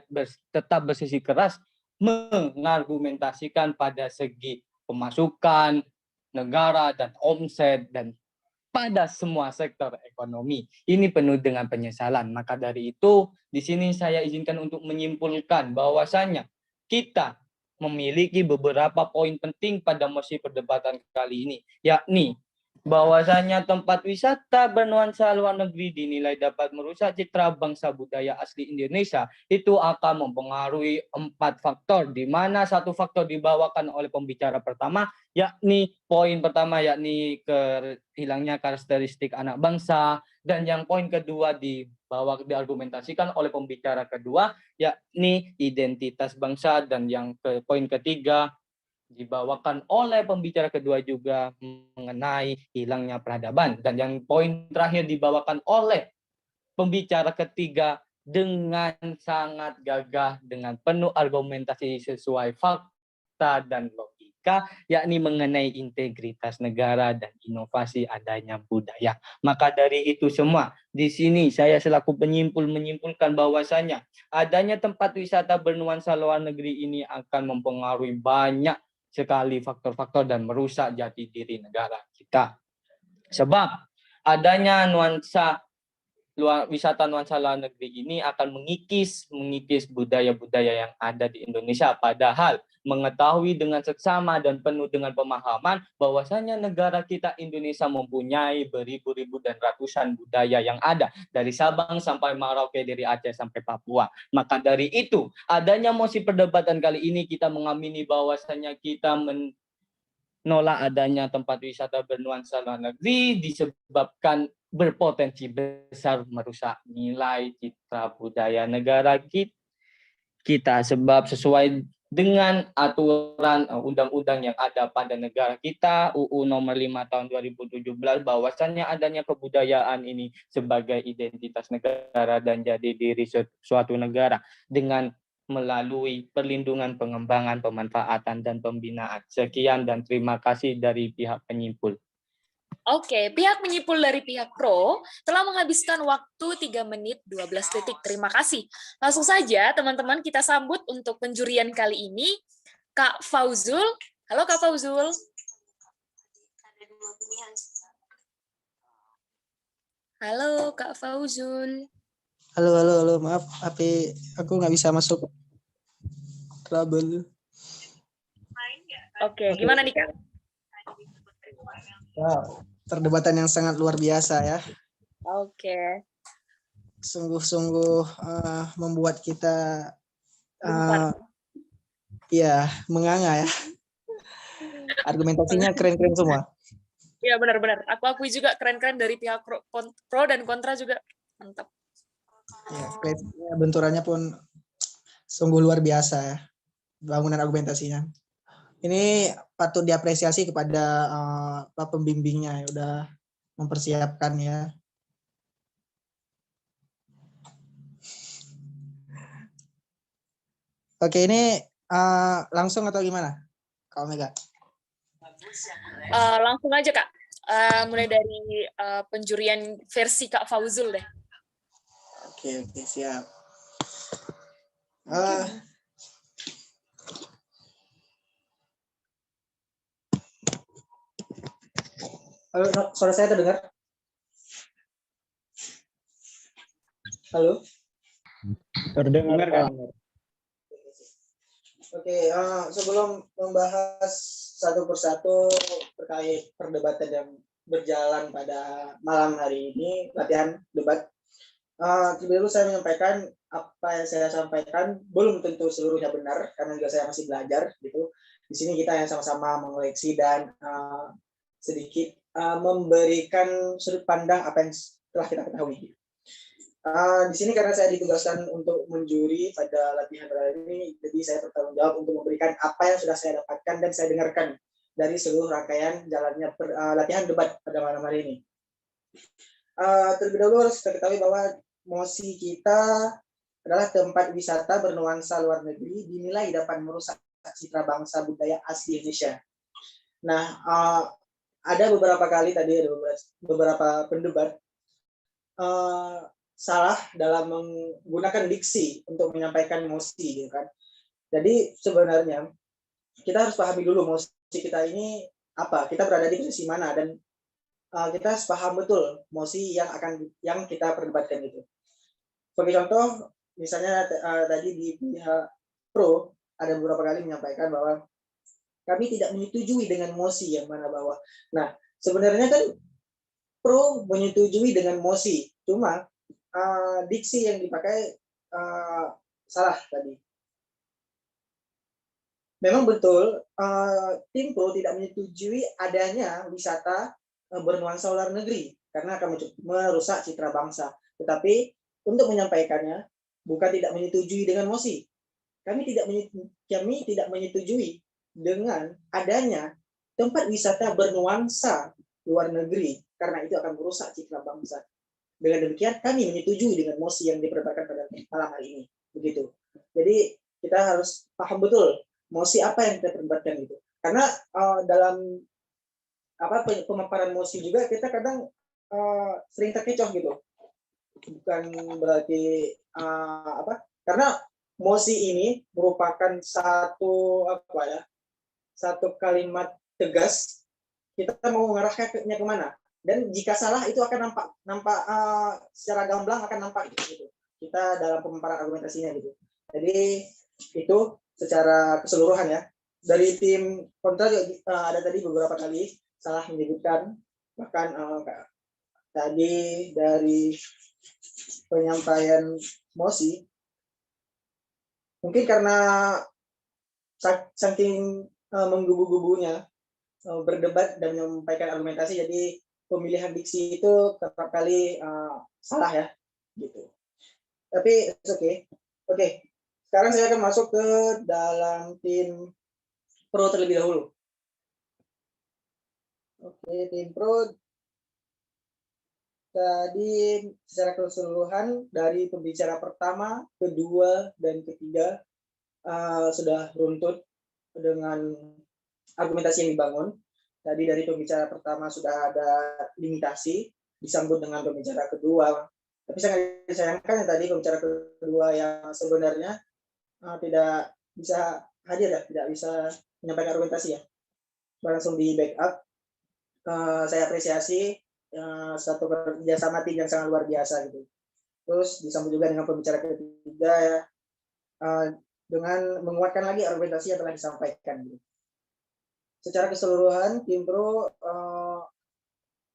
tetap bersisi keras mengargumentasikan pada segi pemasukan negara dan omset dan pada semua sektor ekonomi. Ini penuh dengan penyesalan. Maka dari itu, di sini saya izinkan untuk menyimpulkan bahwasanya kita memiliki beberapa poin penting pada mosi perdebatan kali ini, yakni bahwasanya tempat wisata bernuansa luar negeri dinilai dapat merusak citra bangsa budaya asli Indonesia. Itu akan mempengaruhi 4 faktor, di mana 1 faktor dibawakan oleh pembicara pertama, yakni poin pertama yakni hilangnya karakteristik anak bangsa, dan yang poin kedua diargumentasikan oleh pembicara kedua yakni identitas bangsa, dan yang poin ketiga dibawakan oleh pembicara kedua juga mengenai hilangnya peradaban, dan yang poin terakhir dibawakan oleh pembicara ketiga dengan sangat gagah dengan penuh argumentasi sesuai fakta dan logika, yakni mengenai integritas negara dan inovasi adanya budaya. Maka dari itu semua, di sini saya selaku penyimpul menyimpulkan bahwasanya adanya tempat wisata bernuansa luar negeri ini akan mempengaruhi banyak sekali faktor-faktor dan merusak jati diri negara kita. Sebab adanya wisata nuansa luar negeri ini akan mengikis budaya-budaya yang ada di Indonesia, padahal mengetahui dengan seksama dan penuh dengan pemahaman bahwasanya negara kita Indonesia mempunyai beribu-ribu dan ratusan budaya yang ada dari Sabang sampai Merauke, dari Aceh sampai Papua. Maka dari itu, adanya mosi perdebatan kali ini kita mengamini bahwasanya kita menolak adanya tempat wisata bernuansa luar negeri disebabkan berpotensi besar merusak nilai citra budaya negara kita, sebab sesuai dengan aturan undang-undang yang ada pada negara kita, UU nomor 5 tahun 2017, bahwasannya adanya kebudayaan ini sebagai identitas negara dan jadi diri suatu negara. Dengan melalui perlindungan, pengembangan, pemanfaatan, dan pembinaan. Sekian dan terima kasih dari pihak penyimpul. Oke, pihak menyimpul dari pihak pro telah menghabiskan waktu 3 menit 12 detik. Terima kasih. Langsung saja teman-teman kita sambut untuk penjurian kali ini Kak Fauzul. Halo Kak Fauzul. Halo Kak Fauzul. Halo, maaf, HP aku nggak bisa masuk. Trouble. Oke, gimana nih Kak? Wow, perdebatan yang sangat luar biasa ya. Oke. Sungguh-sungguh membuat kita ya menganga ya. Argumentasinya keren-keren semua. Iya benar-benar. Aku akui juga keren-keren dari pihak pro dan kontra juga mantap. Ya, benturannya pun sungguh luar biasa ya. Bangunan argumentasinya. Ini patut diapresiasi kepada pembimbingnya ya udah mempersiapkan ya. Oke, ini langsung atau gimana? Kak Omega. Langsung aja Kak. Mulai dari penjurian versi Kak Fauzul deh. Oke, siap. Halo, suara saya terdengar? Halo? Terdengar kan? Oke, sebelum membahas satu persatu terkait perdebatan yang berjalan pada malam hari ini, latihan debat, terlebih dahulu saya menyampaikan apa yang saya sampaikan belum tentu seluruhnya benar, karena juga saya masih belajar gitu. Di sini kita yang sama-sama mengoleksi dan sedikit memberikan sudut pandang apa yang telah kita ketahui. Di sini karena saya ditugaskan untuk menjuri pada latihan ini, jadi saya bertanggung jawab untuk memberikan apa yang sudah saya dapatkan dan saya dengarkan dari seluruh rangkaian jalannya latihan debat pada malam hari ini. Terlebih dahulu harus kita ketahui bahwa MOSI kita adalah tempat wisata bernuansa luar negeri dinilai dapat merusak citra bangsa budaya asli Indonesia. Nah, ada beberapa kali tadi ada beberapa pendebat salah dalam menggunakan diksi untuk menyampaikan MOSI, gitu kan. Jadi sebenarnya kita harus pahami dulu MOSI kita ini apa, kita berada di posisi mana, dan kita harus paham betul MOSI yang kita perdebatkan itu. Sebagai contoh, misalnya tadi di pihak pro ada beberapa kali menyampaikan bahwa kami tidak menyetujui dengan MOSI yang mana bahwa. Nah, sebenarnya kan pro menyetujui dengan MOSI, cuma diksi yang dipakai salah tadi. Memang betul tim pro tidak menyetujui adanya wisata bernuansa luar negeri karena akan merusak citra bangsa. Tetapi untuk menyampaikannya bukan tidak menyetujui dengan MOSI. Kami tidak menyetujui dengan adanya tempat wisata bernuansa luar negeri karena itu akan merusak citra bangsa. Dengan demikian kami menyetujui dengan MOSI yang diperdebatkan pada malam hari ini. Begitu. Jadi kita harus paham betul MOSI apa yang kita perdebatkan gitu. Karena dalam pemaparan MOSI juga kita kadang sering terkecoh gitu. Bukan berarti karena MOSI ini merupakan satu kalimat tegas kita mau mengarahkannya kemana, dan jika salah itu akan nampak secara gamblang akan nampak gitu kita dalam pemaparan argumentasinya gitu. Jadi itu secara keseluruhan ya. Dari tim kontra ada tadi beberapa kali salah menyebutkan, bahkan tadi dari penyampaian MOSI mungkin karena saking menggubu-gubunya berdebat dan menyampaikan argumentasi, jadi pemilihan diksi itu kerap kali salah ya gitu. Tapi oke. Sekarang saya akan masuk ke dalam tim pro terlebih dahulu. Oke, tim pro tadi secara keseluruhan dari pembicara pertama, kedua, dan ketiga sudah runtut dengan argumentasi yang dibangun. Tadi dari pembicara pertama sudah ada limitasi, disambut dengan pembicara kedua. Tapi sangat disayangkan yang tadi pembicara kedua yang sebenarnya tidak bisa hadir ya, tidak bisa menyampaikan argumentasi ya. Langsung di backup. Saya apresiasi satu kerjasama tim yang sangat luar biasa gitu. Terus disambut juga dengan pembicara ketiga ya, dengan menguatkan lagi argumentasi yang telah disampaikan. Gitu. Secara keseluruhan tim pro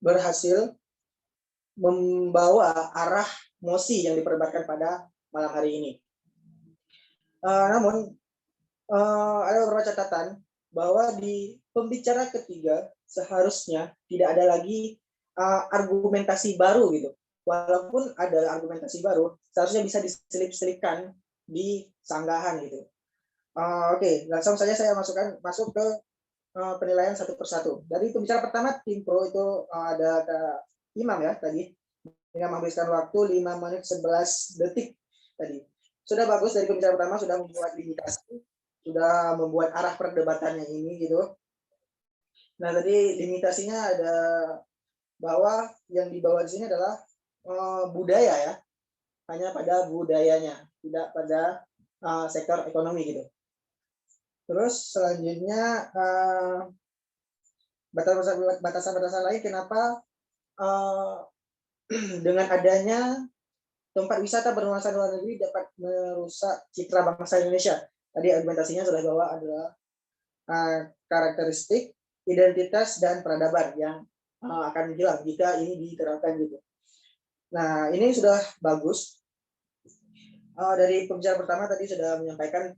berhasil membawa arah mosi yang diperdebatkan pada malam hari ini. Namun ada beberapa catatan bahwa di pembicara ketiga seharusnya tidak ada lagi argumentasi baru gitu. Walaupun ada argumentasi baru, seharusnya bisa diselip-selipkan di sanggahan gitu. Oke, langsung saja saya masuk ke penilaian satu persatu. Dari pembicara pertama tim pro itu ada Imam ya tadi dengan menghabiskan waktu 5 menit 11 detik tadi. Sudah bagus dari pembicara pertama, sudah membuat limitasi, sudah membuat arah perdebatannya ini gitu. Nah tadi limitasinya ada bahwa yang dibawa di sini adalah budaya ya, hanya pada budayanya, tidak pada sektor ekonomi gitu. Terus selanjutnya batasan-batasan lain kenapa dengan adanya tempat wisata bernuansa luar negeri dapat merusak citra bangsa Indonesia. Tadi argumentasinya sudah bahwa adalah karakteristik, identitas, dan peradaban yang akan hilang jika ini diterapkan gitu. Nah, ini sudah bagus. Dari pembicara pertama tadi sudah menyampaikan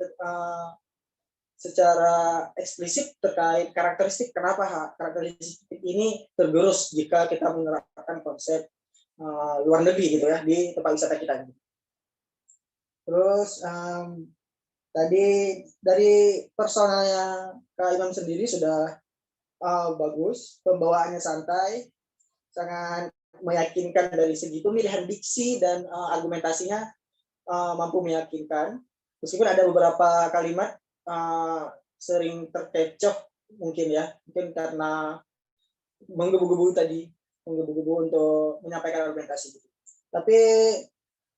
secara eksplisit terkait karakteristik kenapa karakteristik ini tergerus jika kita menerapkan konsep luar negeri gitu ya di tempat wisata kita. Terus tadi dari personalnya Kak Imam sendiri sudah bagus, pembawaannya santai, sangat meyakinkan dari segi pemilihan diksi dan argumentasinya mampu meyakinkan. Meskipun ada beberapa kalimat sering terkecoh mungkin karena menggebu-gebu untuk menyampaikan argumentasi. Tapi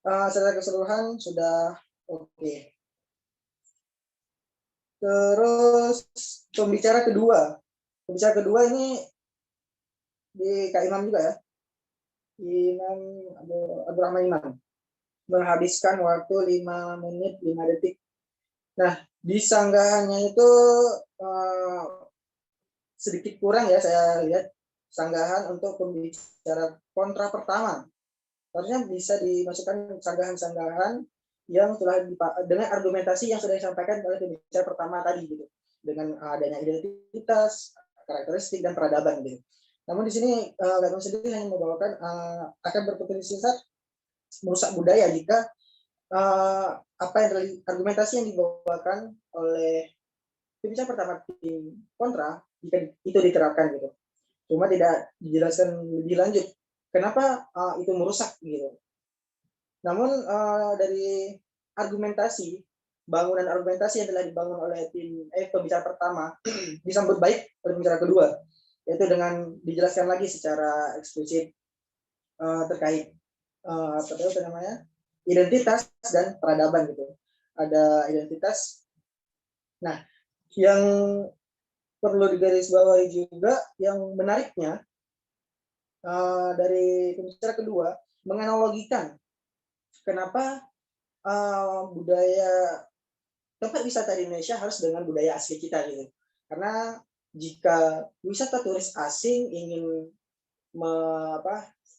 secara keseluruhan sudah oke. Terus pembicara kedua ini di Kak Imam juga ya, Imam Abdurrahman Imam menghabiskan waktu 5 menit 5 detik. Nah, di sanggahannya itu sedikit kurang ya saya lihat sanggahan untuk pembicara kontra pertama. Harusnya bisa dimasukkan sanggahan-sanggahan yang telah dengan argumentasi yang sudah disampaikan oleh pembicara pertama tadi gitu. Dengan adanya identitas, karakteristik, dan peradaban gitu. Namun di sini Gatot sendiri hanya membawakan akan berpotensi merusak budaya jika argumentasi yang dibawakan oleh pembicara pertama tim kontra jika itu diterapkan gitu. Cuma tidak dijelaskan lebih lanjut kenapa itu merusak gitu. Namun dari bangunan argumentasi yang telah dibangun oleh pembicara pertama disambut baik oleh pembicara kedua, yaitu dengan dijelaskan lagi secara eksplisit terkait identitas dan peradaban gitu. Ada identitas. Nah, yang perlu digarisbawahi juga yang menariknya dari pembicara kedua menganalogikan kenapa budaya tempat wisata di Indonesia harus dengan budaya asli kita gitu. Karena jika wisata turis asing ingin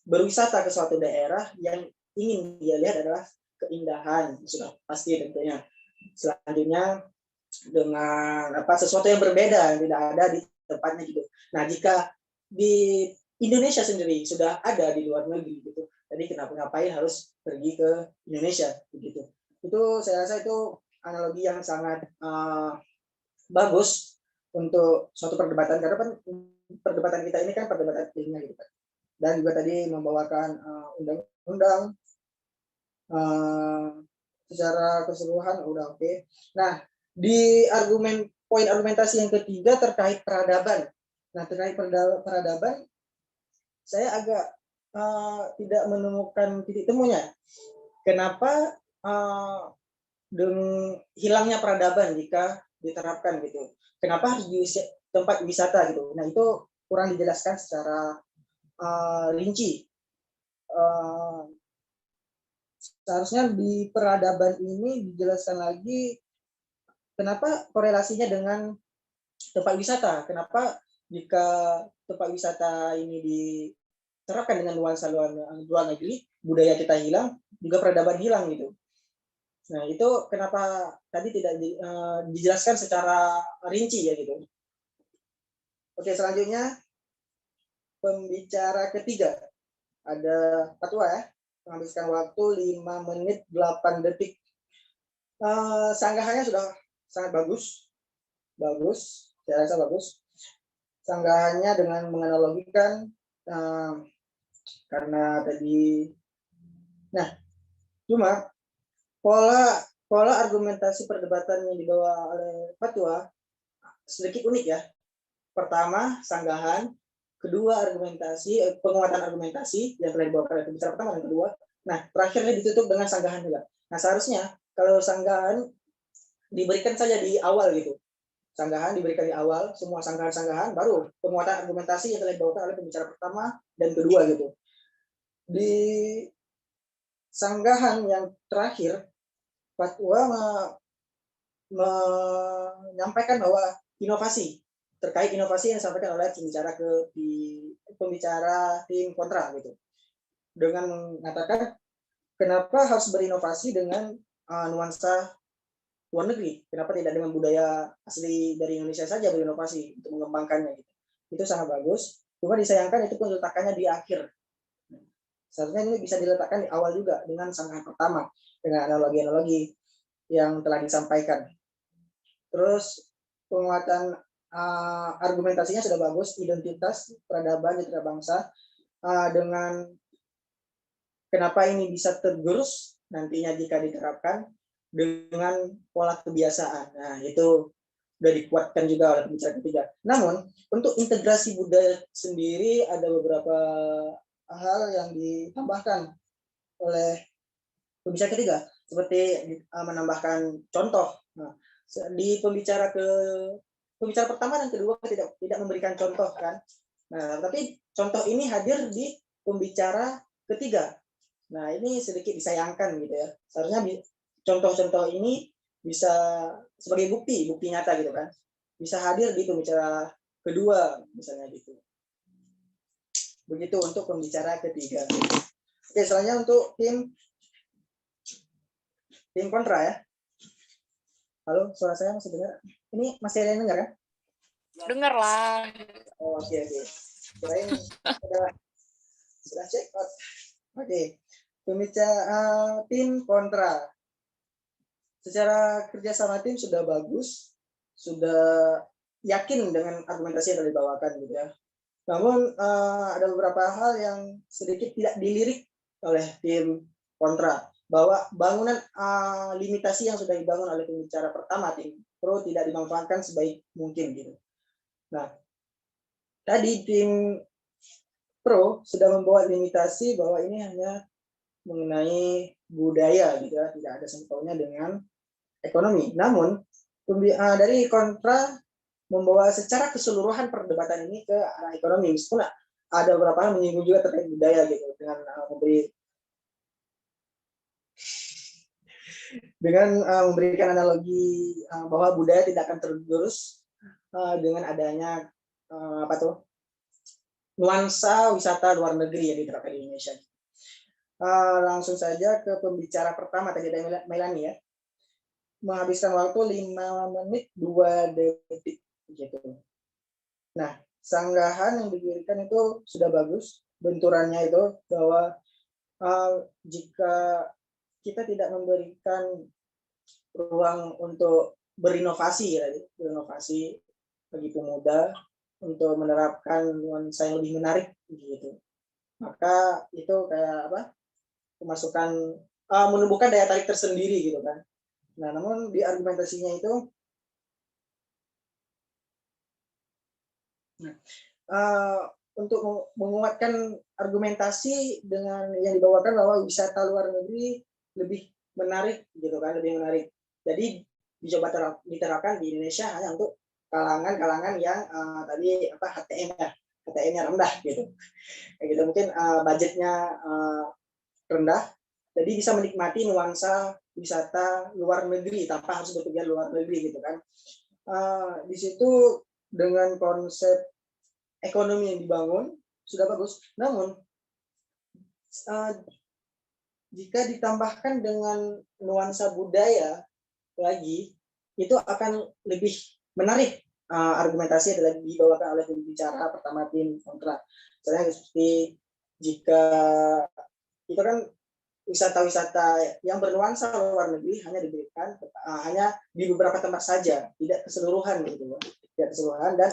berwisata ke suatu daerah yang ingin dia lihat adalah keindahan, sudah pasti tentunya. Selanjutnya dengan sesuatu yang berbeda yang tidak ada di tempatnya gitu. Nah, jika di Indonesia sendiri sudah ada di luar negeri gitu, jadi ngapain harus pergi ke Indonesia begitu. Itu saya rasa itu analogi yang sangat bagus untuk suatu perdebatan, karena kan perdebatan kita ini kan perdebatan ilmiah gitu kan. Dan juga tadi membawakan undang-undang secara keseluruhan udah oke. Nah, di poin argumentasi yang ketiga terkait peradaban. Nah, terkait peradaban, saya agak tidak menemukan titik temunya. Kenapa dengan hilangnya peradaban jika diterapkan gitu? Kenapa harus di tempat wisata gitu? Nah, itu kurang dijelaskan secara rinci. Seharusnya di peradaban ini dijelaskan lagi kenapa korelasinya dengan tempat wisata. Kenapa jika tempat wisata ini diterapkan dengan nuansa luar negeri, budaya kita hilang, juga peradaban hilang gitu. Nah, itu kenapa tadi tidak dijelaskan secara rinci ya gitu. Oke, selanjutnya pembicara ketiga. Ada Fatwa ya, menghabiskan waktu 5 menit 8 detik. Sanggahannya sudah sangat bagus. Saya rasa bagus. Sanggahannya dengan menganalogikan karena tadi, nah, cuma pola argumentasi perdebatan yang dibawa oleh Fatwa sedikit unik ya. Pertama, sanggahan. Kedua, penguatan argumentasi yang telah dibawa oleh pembicara pertama dan kedua. Nah, terakhirnya ditutup dengan sanggahan juga. Nah, seharusnya kalau sanggahan diberikan saja di awal gitu. Sanggahan diberikan di awal, semua sanggahan-sanggahan, baru penguatan argumentasi yang telah dibawakan oleh pembicara pertama dan kedua gitu. Di sanggahan yang terakhir, Fatwa menyampaikan bahwa terkait inovasi yang disampaikan oleh pembicara tim kontra gitu, dengan mengatakan kenapa harus berinovasi dengan nuansa luar negeri, kenapa tidak dengan budaya asli dari Indonesia saja berinovasi untuk mengembangkannya gitu. Itu sangat bagus, cuma disayangkan itu pun letakkannya di akhir. Seharusnya ini bisa diletakkan di awal juga dengan sanggahan pertama dengan analogi-analogi yang telah disampaikan. Terus penguatan argumentasinya sudah bagus, identitas, peradaban, citra bangsa, dengan kenapa ini bisa tergerus nantinya jika diterapkan dengan pola kebiasaan. Nah, itu sudah dikuatkan juga oleh pembicara ketiga. Namun, untuk integrasi budaya sendiri ada beberapa hal yang ditambahkan oleh pembicara ketiga, seperti menambahkan contoh. Nah, di pembicara pertama dan kedua tidak memberikan contoh kan. Nah, tapi contoh ini hadir di pembicara ketiga. Nah, ini sedikit disayangkan gitu ya. Seharusnya contoh-contoh ini bisa sebagai bukti nyata gitu kan. Bisa hadir di pembicara kedua misalnya gitu. Begitu untuk pembicara ketiga. Oke, selanjutnya untuk tim kontra ya. Halo, suara saya masih dengar? Ini masih ada yang dengar kan? Dengar lah. Oh, oke. Kirain sudah check out. Oke. Pembicara tim kontra. Secara kerjasama tim sudah bagus, sudah yakin dengan argumentasi yang telah dibawakan gitu ya. Namun ada beberapa hal yang sedikit tidak dilirik oleh tim kontra, bahwa bangunan limitasi yang sudah dibangun oleh pembicara pertama tim pro tidak dimanfaatkan sebaik mungkin gitu. Nah, tadi tim pro sudah membawa limitasi bahwa ini hanya mengenai budaya gitu ya, tidak ada sangkutnya dengan ekonomi. Namun dari kontra membawa secara keseluruhan perdebatan ini ke arah ekonomi, meskipun ada beberapa yang menyinggung juga terkait budaya gitu, dengan memberikan analogi bahwa budaya tidak akan tergerus dengan adanya nuansa wisata luar negeri yang diterapkan di Indonesia. Langsung saja ke pembicara pertama tadi ada Melani ya, menghabiskan waktu 5 menit 2 detik gitu. Nah, sanggahan yang diberikan itu sudah bagus, benturannya itu bahwa jika kita tidak memberikan ruang untuk berinovasi bagi pemuda untuk menerapkan nuansa yang lebih menarik gitu, maka itu kayak pemasukan menumbuhkan daya tarik tersendiri gitu kan. Nah, namun di argumentasinya itu untuk menguatkan argumentasi dengan yang dibawakan bahwa wisata luar negeri lebih menarik gitu kan, lebih menarik. Jadi dicoba diterapkan di Indonesia hanya untuk kalangan-kalangan yang tadi HTM-nya rendah gitu. Kayak gitu mungkin budgetnya rendah, jadi bisa menikmati nuansa wisata luar negeri tanpa harus berpergian luar negeri gitu kan. Di situ dengan konsep ekonomi yang dibangun sudah bagus, namun jika ditambahkan dengan nuansa budaya lagi, itu akan lebih menarik. Argumentasi adalah dibawakan oleh pembicara pertama tim kontra. Misalnya seperti jika itu kan wisata-wisata yang bernuansa luar negeri hanya diberikan hanya di beberapa tempat saja, tidak keseluruhan gitu, tidak keseluruhan, dan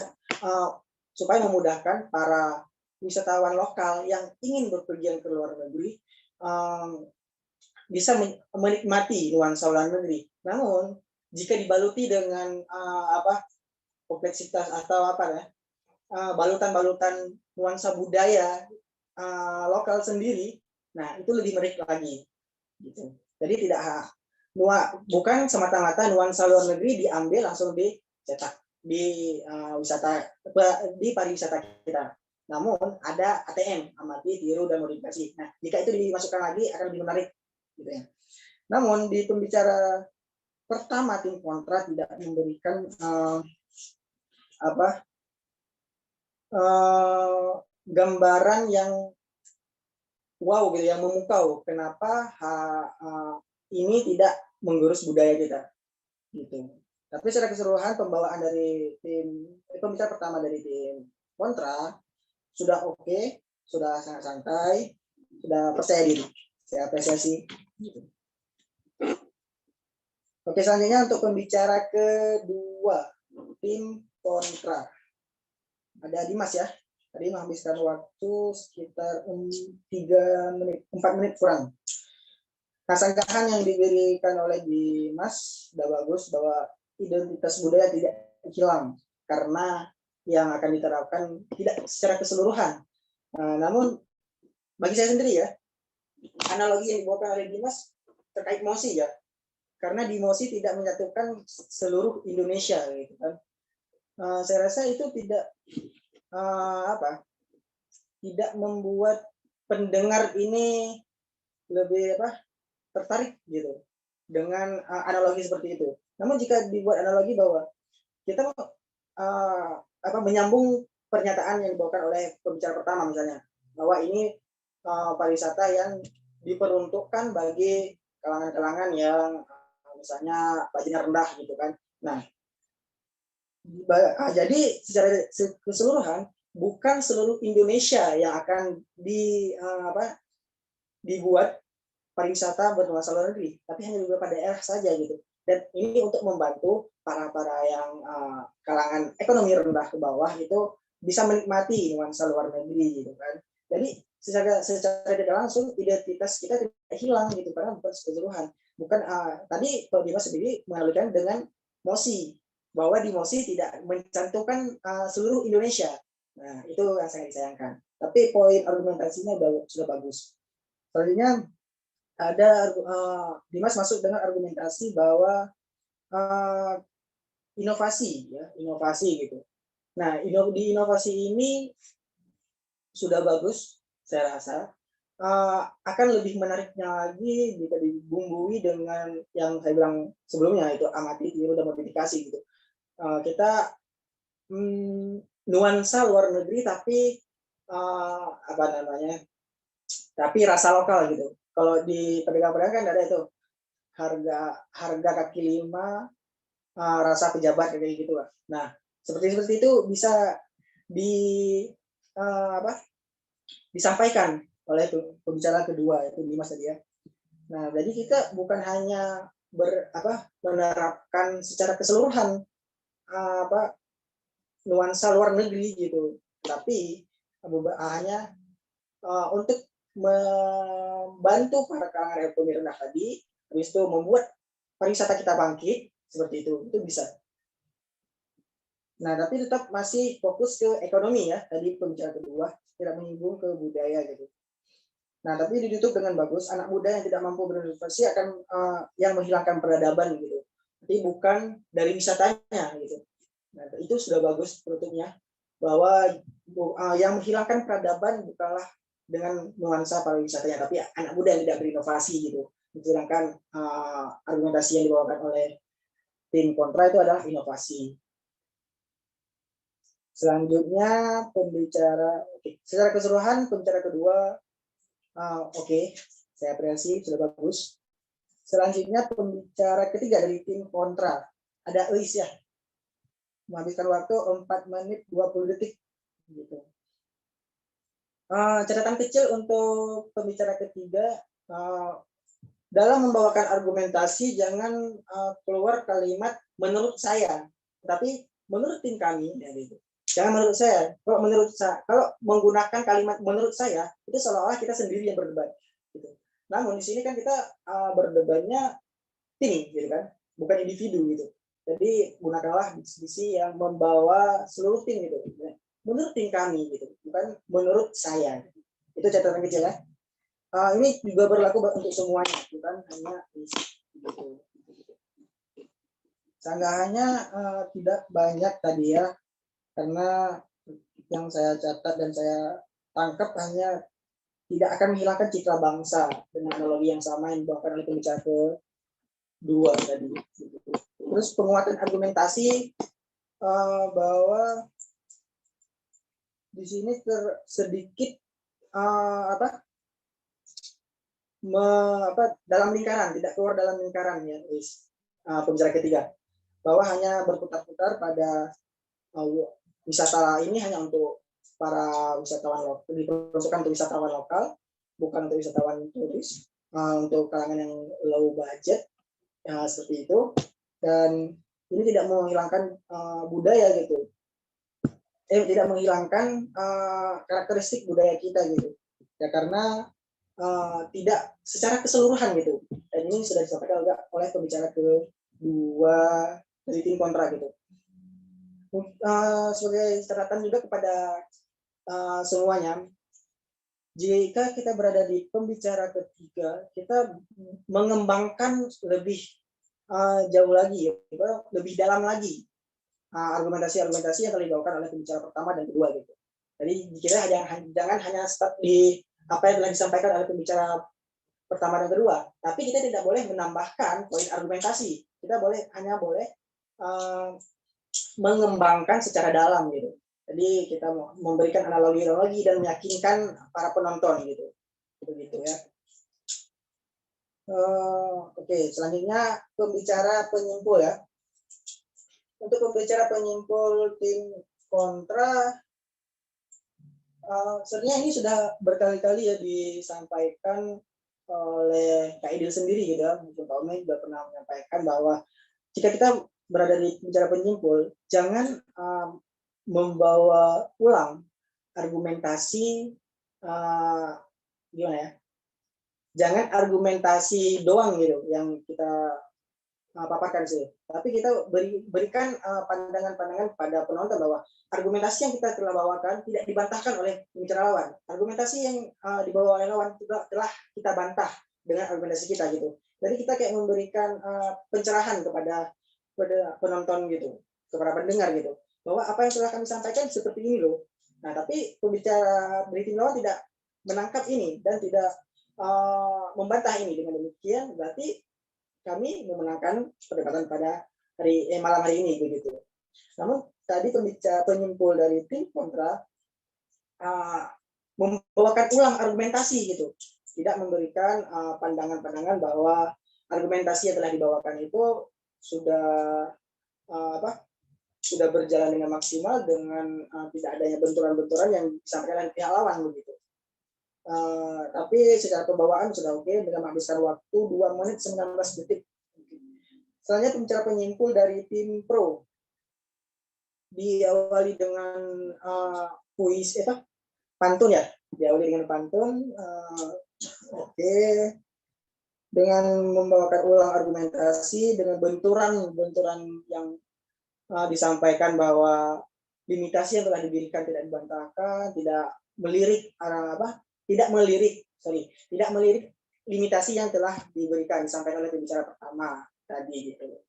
supaya memudahkan para wisatawan lokal yang ingin berpergian ke luar negeri bisa menikmati nuansa luar negeri. Namun jika dibaluti dengan kompleksitas atau balutan-balutan nuansa budaya lokal sendiri, nah itu lebih menarik lagi gitu. Jadi bukan semata-mata nuansa luar negeri diambil langsung dicetak di pariwisata kita, namun ada ATM, amati, tiru, dan modifikasi. Nah, jika itu dimasukkan lagi akan lebih menarik gitu ya. Namun di pembicara pertama tim kontra tidak memberikan gambaran yang wow gitu, yang memukau kenapa ini tidak menggerus budaya kita gitu. Tapi secara keseluruhan pembawaan dari pembicara pertama dari tim kontra sudah oke, sudah sangat santai, sudah percaya diri. Saya apresiasi gitu. Oke, selanjutnya untuk pembicara kedua tim kontra ada Dimas ya. Tadi menghabiskan waktu sekitar 4 menit kurang. Nah, sanggahan yang diberikan oleh Dimas sudah bagus bahwa identitas budaya tidak hilang karena yang akan diterapkan tidak secara keseluruhan. Namun bagi saya sendiri ya, analogi yang dibawakan oleh Dimas terkait Mosi ya, karena di Mosi tidak menyatukan seluruh Indonesia gitu kan. Saya rasa itu tidak tidak membuat pendengar ini lebih tertarik gitu dengan analogi seperti itu. Namun jika dibuat analogi bahwa kita menyambung pernyataan yang dibawakan oleh pembicara pertama misalnya, bahwa ini pariwisata yang diperuntukkan bagi kalangan-kalangan yang misalnya budgetnya rendah gitu kan. Nah, jadi secara keseluruhan bukan seluruh Indonesia yang akan dibuat pariwisata bernuansa luar negeri, tapi hanya beberapa daerah saja gitu. Dan ini untuk membantu para yang kalangan ekonomi rendah ke bawah itu bisa menikmati nuansa luar negeri gitu kan. Jadi secara tidak langsung identitas kita tidak hilang gitu, karena bukan keseluruhan. Bukan tadi Pak Dimas sendiri mengalihkan dengan Mosi, bahwa di Mosi tidak mencantumkan seluruh Indonesia. Nah, itu yang sangat disayangkan. Tapi poin argumentasinya sudah bagus. Selanjutnya ada Dimas masuk dengan argumentasi bahwa inovasi gitu. Nah, di inovasi ini sudah bagus, saya rasa. Akan lebih menariknya lagi jika dibumbui dengan yang saya bilang sebelumnya, itu amati, tiru, dan modifikasi gitu. Kita nuansa luar negeri tapi tapi rasa lokal gitu. Kalau di pedagang-pedagang kan ada itu harga kaki lima, rasa pejabat kayak gitu lah. Nah, seperti itu bisa disampaikan oleh pembicara kedua, itu Dimas tadi ya. Nah, jadi kita bukan hanya menerapkan secara keseluruhan nuansa luar negeri gitu, tapi hanya untuk membantu para kalangan ekonomi rendah tadi, habis itu membuat pariwisata kita bangkit seperti itu bisa. Nah, tapi tetap masih fokus ke ekonomi ya. Tadi pembicara kedua tidak menyinggung ke budaya gitu. Nah, tapi ditutup dengan bagus. Anak muda yang tidak mampu berinvestasi akan yang menghilangkan peradaban gitu. Tapi bukan dari wisatanya gitu. Nah, itu sudah bagus penutupnya bahwa yang menghilangkan peradaban bukanlah dengan nuansa pariwisatanya, tapi anak muda yang tidak berinovasi gitu. Sedangkan argumentasi yang dibawakan oleh tim kontra itu adalah inovasi. Selanjutnya pembicara, secara keseluruhan pembicara kedua, saya apresiasi sudah bagus. Selanjutnya pembicara ketiga dari tim kontra, ada Eis ya, menghabiskan waktu 4 menit 20 detik. Gitu. Catatan kecil untuk pembicara ketiga, dalam membawakan argumentasi jangan keluar kalimat menurut saya, tapi menurut tim kami ya gitu. Jangan menurut saya. Kalau menggunakan kalimat menurut saya itu seolah-olah kita sendiri yang berdebat. Gitu. Namun di sini kan kita berdebatnya tim, gitu kan, bukan individu gitu. Jadi gunakanlah diskusi yang membawa seluruh tim gitu. Menurut tim kami gitu, bukan menurut saya. Itu catatan kecil ya. Ini juga berlaku untuk semuanya, bukan hanya gitu. Sanggahannya tidak banyak tadi ya, karena yang saya catat dan saya tangkap hanya tidak akan menghilangkan citra bangsa dengan analogi yang sama yang dibawakan oleh pembicara kedua tadi. Terus penguatan argumentasi bahwa di sini sedikit dalam lingkaran, tidak keluar dalam lingkaran ya, pembicara ketiga, bahwa hanya berputar-putar pada wisata ini hanya untuk para wisatawan lokal, diperuntukkan untuk wisatawan lokal, bukan untuk wisatawan turis, untuk kalangan yang low budget, seperti itu. Dan ini tidak menghilangkan budaya gitu, tidak menghilangkan karakteristik budaya kita gitu ya, karena tidak secara keseluruhan gitu. Dan ini sudah disampaikan oleh pembicara kedua dari tim kontra gitu. Sebagai catatan juga kepada semuanya, jika kita berada di pembicara ketiga, kita mengembangkan lebih jauh lagi, lebih dalam lagi argumentasi-argumentasi yang telah dibawakan oleh pembicara pertama dan kedua gitu. Jadi kita jangan hanya start di apa yang telah disampaikan oleh pembicara pertama dan kedua, tapi kita tidak boleh menambahkan poin argumentasi. Kita hanya boleh mengembangkan secara dalam gitu. Jadi kita memberikan analogi-analogi dan meyakinkan para penonton gitu. Begitu ya. Oke, selanjutnya pembicara penyimpul ya. Untuk pembicara penyimpul tim kontra, sebenarnya ini sudah berkali-kali ya disampaikan oleh Kak Idil sendiri gitu ya. Mungkin Pak Ome juga pernah menyampaikan bahwa jika kita berada di pembicara penyimpul, jangan membawa ulang argumentasi gimana ya? Jangan argumentasi doang gitu yang kita paparkan sih, tapi kita berikan pandangan-pandangan pada penonton bahwa argumentasi yang kita telah bawakan tidak dibantahkan oleh pembicara lawan. Argumentasi yang dibawa oleh lawan telah kita bantah dengan argumentasi kita gitu. Jadi kita kayak memberikan pencerahan kepada penonton gitu, kepada pendengar gitu, bahwa apa yang telah kami sampaikan seperti ini loh. Nah, tapi pembicara dari tim lawan tidak menangkap ini dan tidak membantah ini. Dengan demikian berarti kami memenangkan perdebatan pada malam hari ini begitu. Namun tadi pembicara penyimpul dari tim kontra membawakan ulang argumentasi gitu, tidak memberikan pandangan-pandangan bahwa argumentasi yang telah dibawakan itu sudah berjalan dengan maksimal dengan tidak adanya benturan-benturan yang disampaikan oleh pihak lawan begitu. Tapi secara pembawaan sudah oke dengan menghabiskan waktu 2 menit 19 detik. Selanjutnya pembicara penyimpul dari tim pro diawali dengan pantun ya, diawali dengan pantun. Oke. Dengan membawakan ulang argumentasi dengan benturan yang disampaikan bahwa limitasi yang telah diberikan tidak dibantahkan, tidak melirik limitasi yang telah diberikan disampaikan oleh pembicara pertama tadi gitu.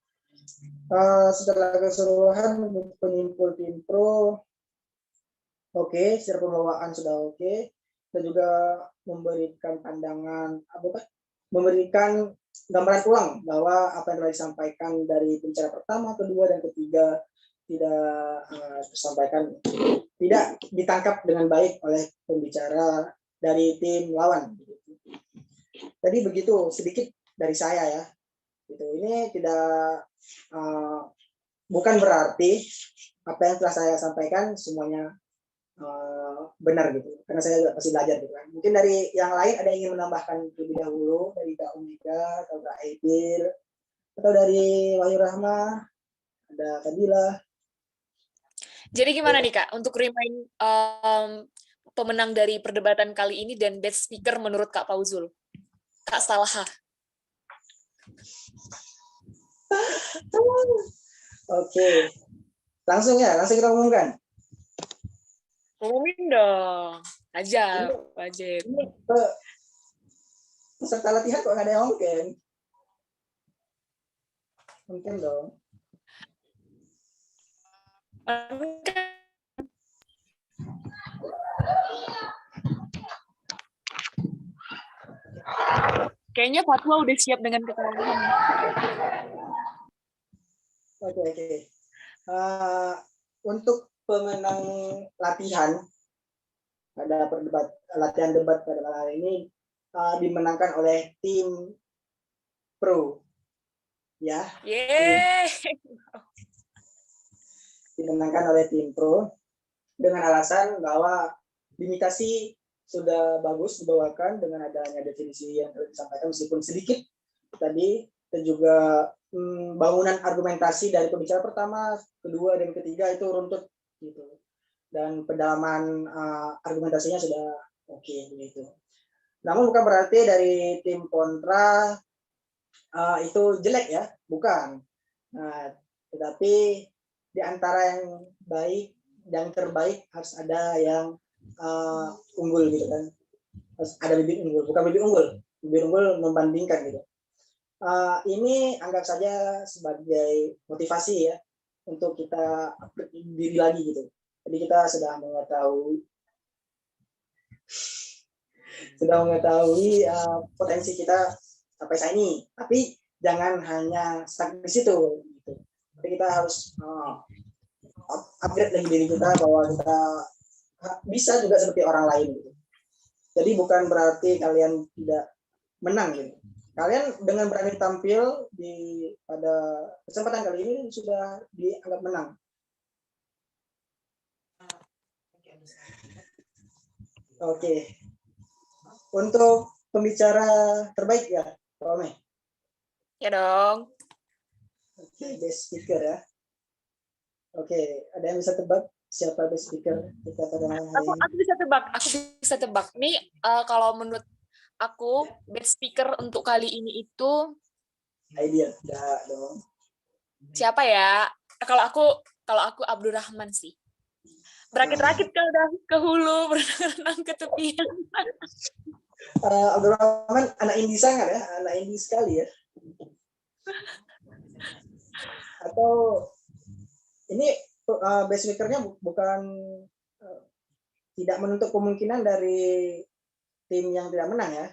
Setelah keseluruhan penyimpul tim pro, oke, secara pembawaan sudah oke, dan juga memberikan pandangan memberikan gambaran ulang bahwa apa yang telah disampaikan dari pembicara pertama, kedua, dan ketiga tidak ditangkap dengan baik oleh pembicara dari tim lawan. Tadi begitu sedikit dari saya ya. Ini tidak bukan berarti apa yang telah saya sampaikan semuanya benar gitu, karena saya juga masih belajar gitu kan. Mungkin dari yang lain ada yang ingin menambahkan terlebih dahulu, dari Kak Omega atau Kak Aidil, atau dari Wahyu Rahma, ada Fadila. Jadi gimana nih Kak untuk remind pemenang dari perdebatan kali ini dan best speaker menurut Kak Fauzul? Kak Salaha. Oke, langsung kita umumkan. Umumin dong, aja, wajib. Peserta latihan kok nggak ada yang mungkin dong. Kayaknya Fatwa udah siap dengan kekalahan. Oke. Untuk pemenang latihan pada latihan debat pada malam hari ini dimenangkan oleh tim pro, ya. Yeay. Dimenangkan oleh tim pro dengan alasan bahwa limitasi sudah bagus dibawakan dengan adanya definisi yang telah disampaikan meskipun sedikit tadi, dan juga bangunan argumentasi dari pembicara pertama, kedua, dan ketiga itu runtut gitu, dan pendalaman argumentasinya sudah oke begitu. Namun bukan berarti dari tim kontra itu jelek ya, bukan. Tetapi di antara yang baik, yang terbaik harus ada yang unggul gitu kan, harus ada bibit unggul, bukan bibit unggul membandingkan gitu. Ini anggap saja sebagai motivasi ya untuk kita diri lagi gitu. Jadi kita sudah mengetahui potensi kita sampai saat ini, tapi jangan hanya stuck di situ gitu. Tapi kita harus upgrade lagi diri kita bahwa kita bisa juga seperti orang lain gitu. Jadi bukan berarti kalian tidak menang gitu. Kalian dengan berani tampil pada kesempatan kali ini sudah dianggap menang. Oke. Untuk pembicara terbaik ya, Rome. Ya dong. Oke, best speaker ya. Oke, ada yang bisa tebak siapa best speaker kita pada malam hari ini? Aku bisa tebak. Nih kalau menurut aku best speaker untuk kali ini itu Ideal, enggak dong. siapa ya? Kalau aku Abdurrahman sih. Berakit-rakit kalau udah ke hulu, berenang ke tepian. Abdurrahman anak indie sangat ya, anak indie sekali ya. Atau ini best speaker-nya bukan tidak menutup kemungkinan dari tim yang tidak menang ya.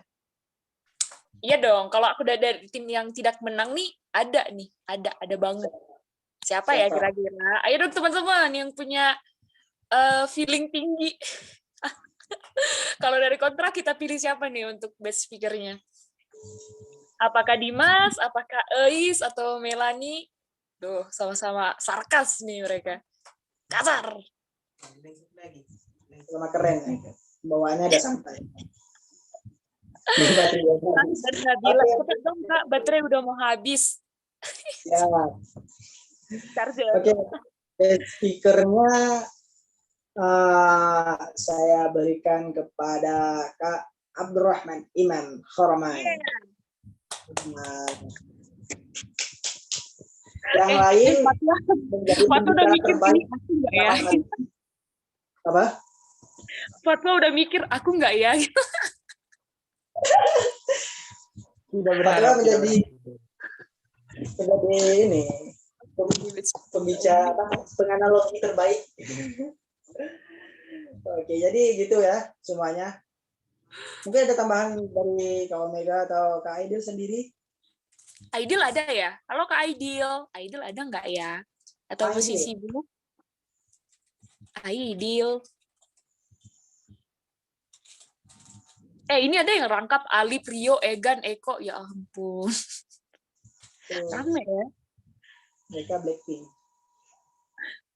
Iya dong, kalau aku dari tim yang tidak menang nih, ada banget. Siapa ya kira-kira? Ayo dong teman-teman yang punya feeling tinggi. Kalau dari kontra kita pilih siapa nih untuk best speaker-nya? Apakah Dimas, apakah Eis, atau Melanie? Duh, sama-sama sarkas nih mereka. Kasar. Sama keren ya. Bawaannya ada santai. Nabila, cepat dong Kak, baterai udah mau habis. Ya. Charger. Oke. Speakernya Saya berikan kepada Kak Abdurrahman Iman Khoramai. Nah, yang lain menjadi Fatwa udah pembicara mikir terbaik. ini aku nggak ya? Apa? Fatwa udah mikir aku nggak ya? Tidak Fatwa menjadi ini pembicara penganalogi terbaik. Oke, jadi gitu ya semuanya. Mungkin ada tambahan dari Kak Omega atau Kak Aidil sendiri? Aidil ada ya? Halo Kak Aidil. Aidil ada nggak ya? Atau Aidil. masih sibuk? Aidil. Ini ada yang rangkap Ali, Prio, Egan, Eko. Ya ampun. Rame ya? Mereka Blackpink.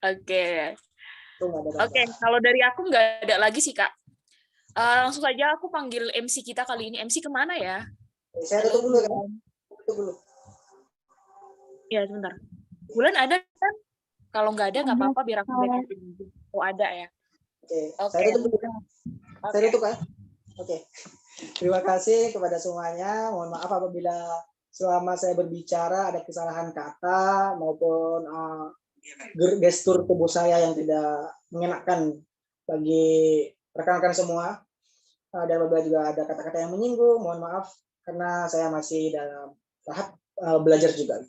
Oke. Itu nggak ada Oke, tambahan. kalau dari aku nggak ada lagi sih, Kak. Langsung saja aku panggil MC kita kali ini. MC kemana ya? Saya tutup dulu kan? Tutup dulu. Ya, sebentar. Bulan ada kan? Kalau nggak ada, nggak apa-apa, biar aku backup dulu. Oh, ada ya? Oke, Oke. saya tutup dulu kan? Saya Oke. tutup kan? Oke. Terima kasih kepada semuanya. Mohon maaf apabila selama saya berbicara ada kesalahan kata maupun gestur tubuh saya yang tidak mengenakan bagi rekan-rekan semua. Dan apabila juga ada kata-kata yang menyinggung, mohon maaf karena saya masih dalam tahap belajar juga.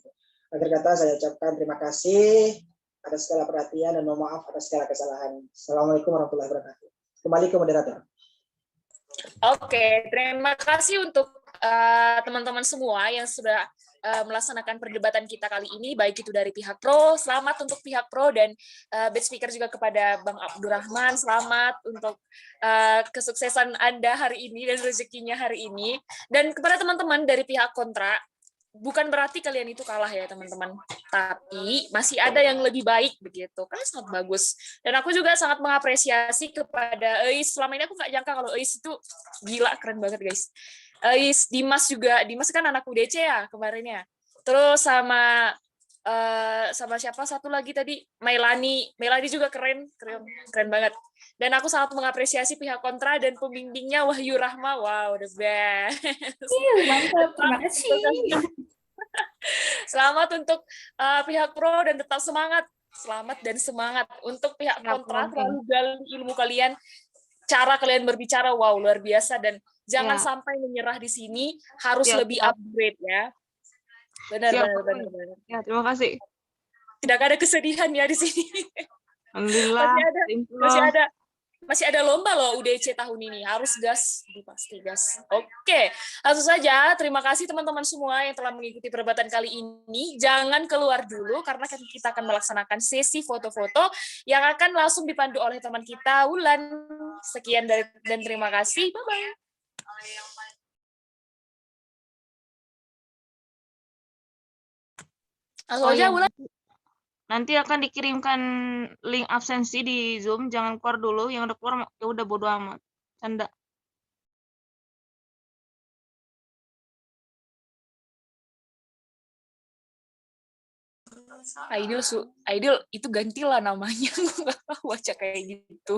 Akhir kata saya ucapkan terima kasih atas segala perhatian dan mohon maaf atas segala kesalahan. Assalamualaikum warahmatullahi wabarakatuh. Kembali ke moderator. Oke, terima kasih untuk teman-teman semua yang sudah melaksanakan perdebatan kita kali ini, baik itu dari pihak pro, selamat untuk pihak pro, dan best speaker juga kepada Bang Abdurrahman, selamat untuk kesuksesan Anda hari ini dan rezekinya hari ini. Dan kepada teman-teman dari pihak kontra, bukan berarti kalian itu kalah ya teman-teman, tapi masih ada yang lebih baik begitu. Kalian sangat bagus. Dan aku juga sangat mengapresiasi kepada Eis. Selama ini aku nggak nyangka kalau Eis itu gila, keren banget guys. Eis, Dimas juga, Dimas kan anak UDC ya kemarin ya. Terus sama siapa satu lagi tadi, Mailani juga keren banget. Dan aku sangat mengapresiasi pihak kontra dan pembimbingnya Wahyu Rahma, wow the best. Mantap, terima kasih. Selamat untuk pihak pro dan tetap semangat. Selamat dan semangat untuk pihak kontra, selalu gali ilmu kalian, cara kalian berbicara, wow luar biasa, dan jangan sampai menyerah di sini, harus lebih upgrade ya. Benar. Ya, terima kasih. Tidak ada kesedihan ya di sini. Alhamdulillah. Masih ada lomba loh UDC tahun ini, harus gas, pasti gas. Oke, langsung saja. Terima kasih teman-teman semua yang telah mengikuti perdebatan kali ini. Jangan keluar dulu karena kita akan melaksanakan sesi foto-foto yang akan langsung dipandu oleh teman kita Wulan. Sekian dan terima kasih. Bye bye. Langsung aja Wulan. Nanti akan dikirimkan link absensi di Zoom, jangan keluar dulu. Yang udah keluar ya udah bodo amat. Canda. Aidil itu gantilah namanya. Gue gak tahu baca kayak gitu.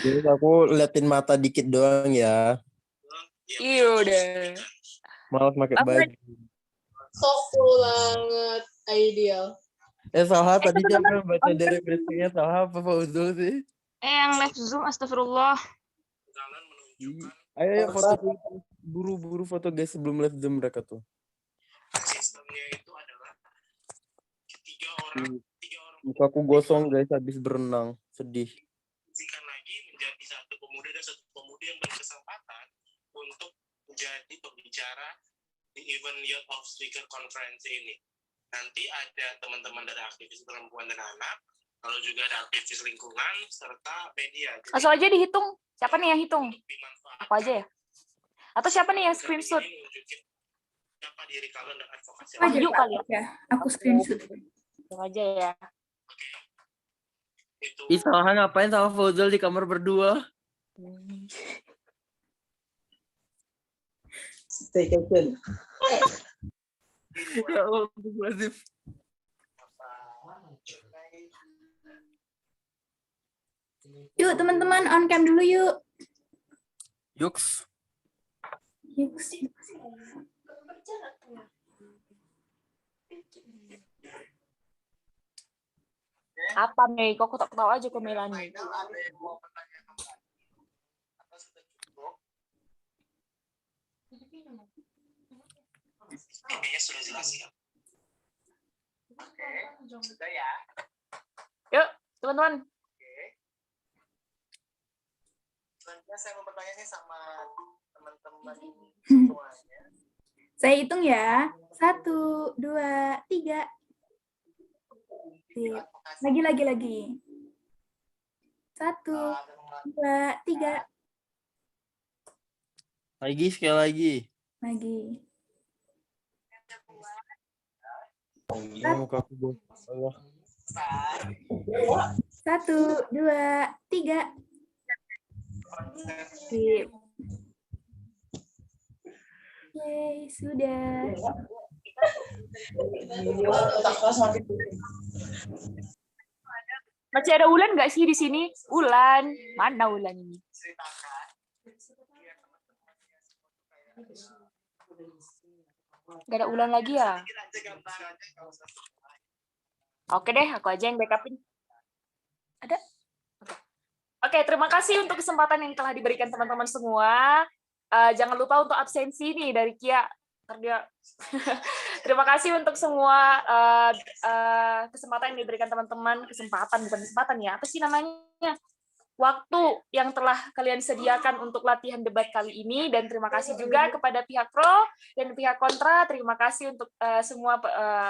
Jadi aku liatin mata dikit doang ya. Iya udah. Malas pakai baju. Sok cool banget, Aidil. Salah tadi jangan baca dari briefingnya, salah apa Pak Uzul sih? Yang live Zoom, astagfirullah. Ayo foto buru-buru foto guys sebelum live Zoom mereka tuh. Sistemnya itu adalah tiga orang. Mukaku gosong guys habis berenang, sedih. Singkat lagi menjadi satu pemuda dan satu pemudi yang berkesempatan untuk menjadi pembicara di event Youth of Speaker Conference ini. Nanti ada teman-teman dari aktivis perempuan dan anak, lalu juga ada aktivis lingkungan, serta media. Langsung aja dihitung. Siapa nih yang hitung? Aku aja ya? Atau siapa nih yang screenshot? Siapa diri kalian dan advokasi. Wahyu kali ya? Aku screenshot. Langsung aja ya. Salah ngapain sama Fauzul di kamar berdua? Staycation. Ya Allah, lazim. Yuk teman-teman on cam dulu yuk. Yuks. Apa Mei? Kok aku tak tahu aja ke Melani. Kayaknya sudah jelas ya. Oke, sudah ya. Yuk, teman-teman. Selanjutnya saya mau bertanya sama teman-teman semuanya. Saya hitung ya. 1, 2, 3. Sip. Lagi. 1, 2, 3. Lagi sekali lagi. Lagi. Muka aku bos. Allah. 1, 2, 3. Sip. Yeay, sudah. Masih ada Ulan nggak sih di sini? Ulan, mana Ulan ini? Gak ada Ulan lagi ya? Oke deh, aku aja yang backupin. Ada? Oke, terima kasih untuk kesempatan yang telah diberikan teman-teman semua. Jangan lupa untuk absensi nih dari Kia. Terima kasih untuk semua kesempatan yang diberikan teman-teman. Kesempatan, bukan kesempatan ya. Apa sih namanya? Waktu yang telah kalian sediakan untuk latihan debat kali ini. Dan terima kasih juga kepada pihak pro dan pihak kontra. Terima kasih untuk semua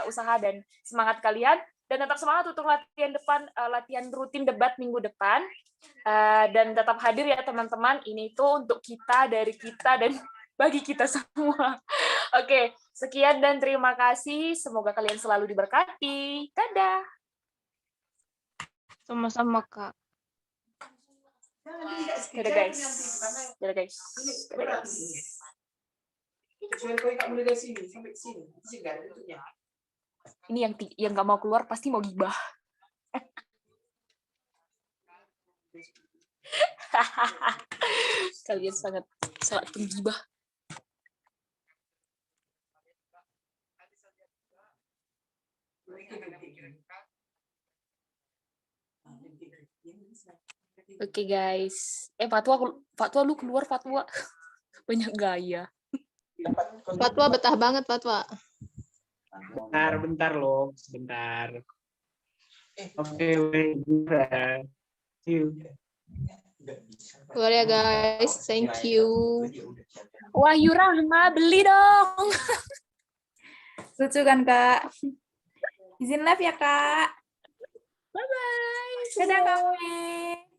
usaha dan semangat kalian. Dan tetap semangat untuk latihan rutin debat minggu depan. Dan tetap hadir ya teman-teman. Ini tuh untuk kita, dari kita, dan bagi kita semua. Oke, sekian dan terima kasih. Semoga kalian selalu diberkati. Dadah. Sama-sama, Kak. Dadah guys. Dadah guys. Dadah guys. Kecuali kau tak boleh dari sini sampai sini. Sini nggak ada tutupnya. Ini yang nggak mau keluar pasti mau gibah. Kalian sangat penggibah. Oke guys. Fatwa lu keluar Fatwa. Banyak gaya. Fatwa betah banget, Fatwa. Bentar loh, sebentar. Oke, see you. Keluar ya guys, thank you. Wahyu Rahma, beli dong. Lucu kan, Kak? Izin live ya, Kak. Bye-bye. Dadah, Kak.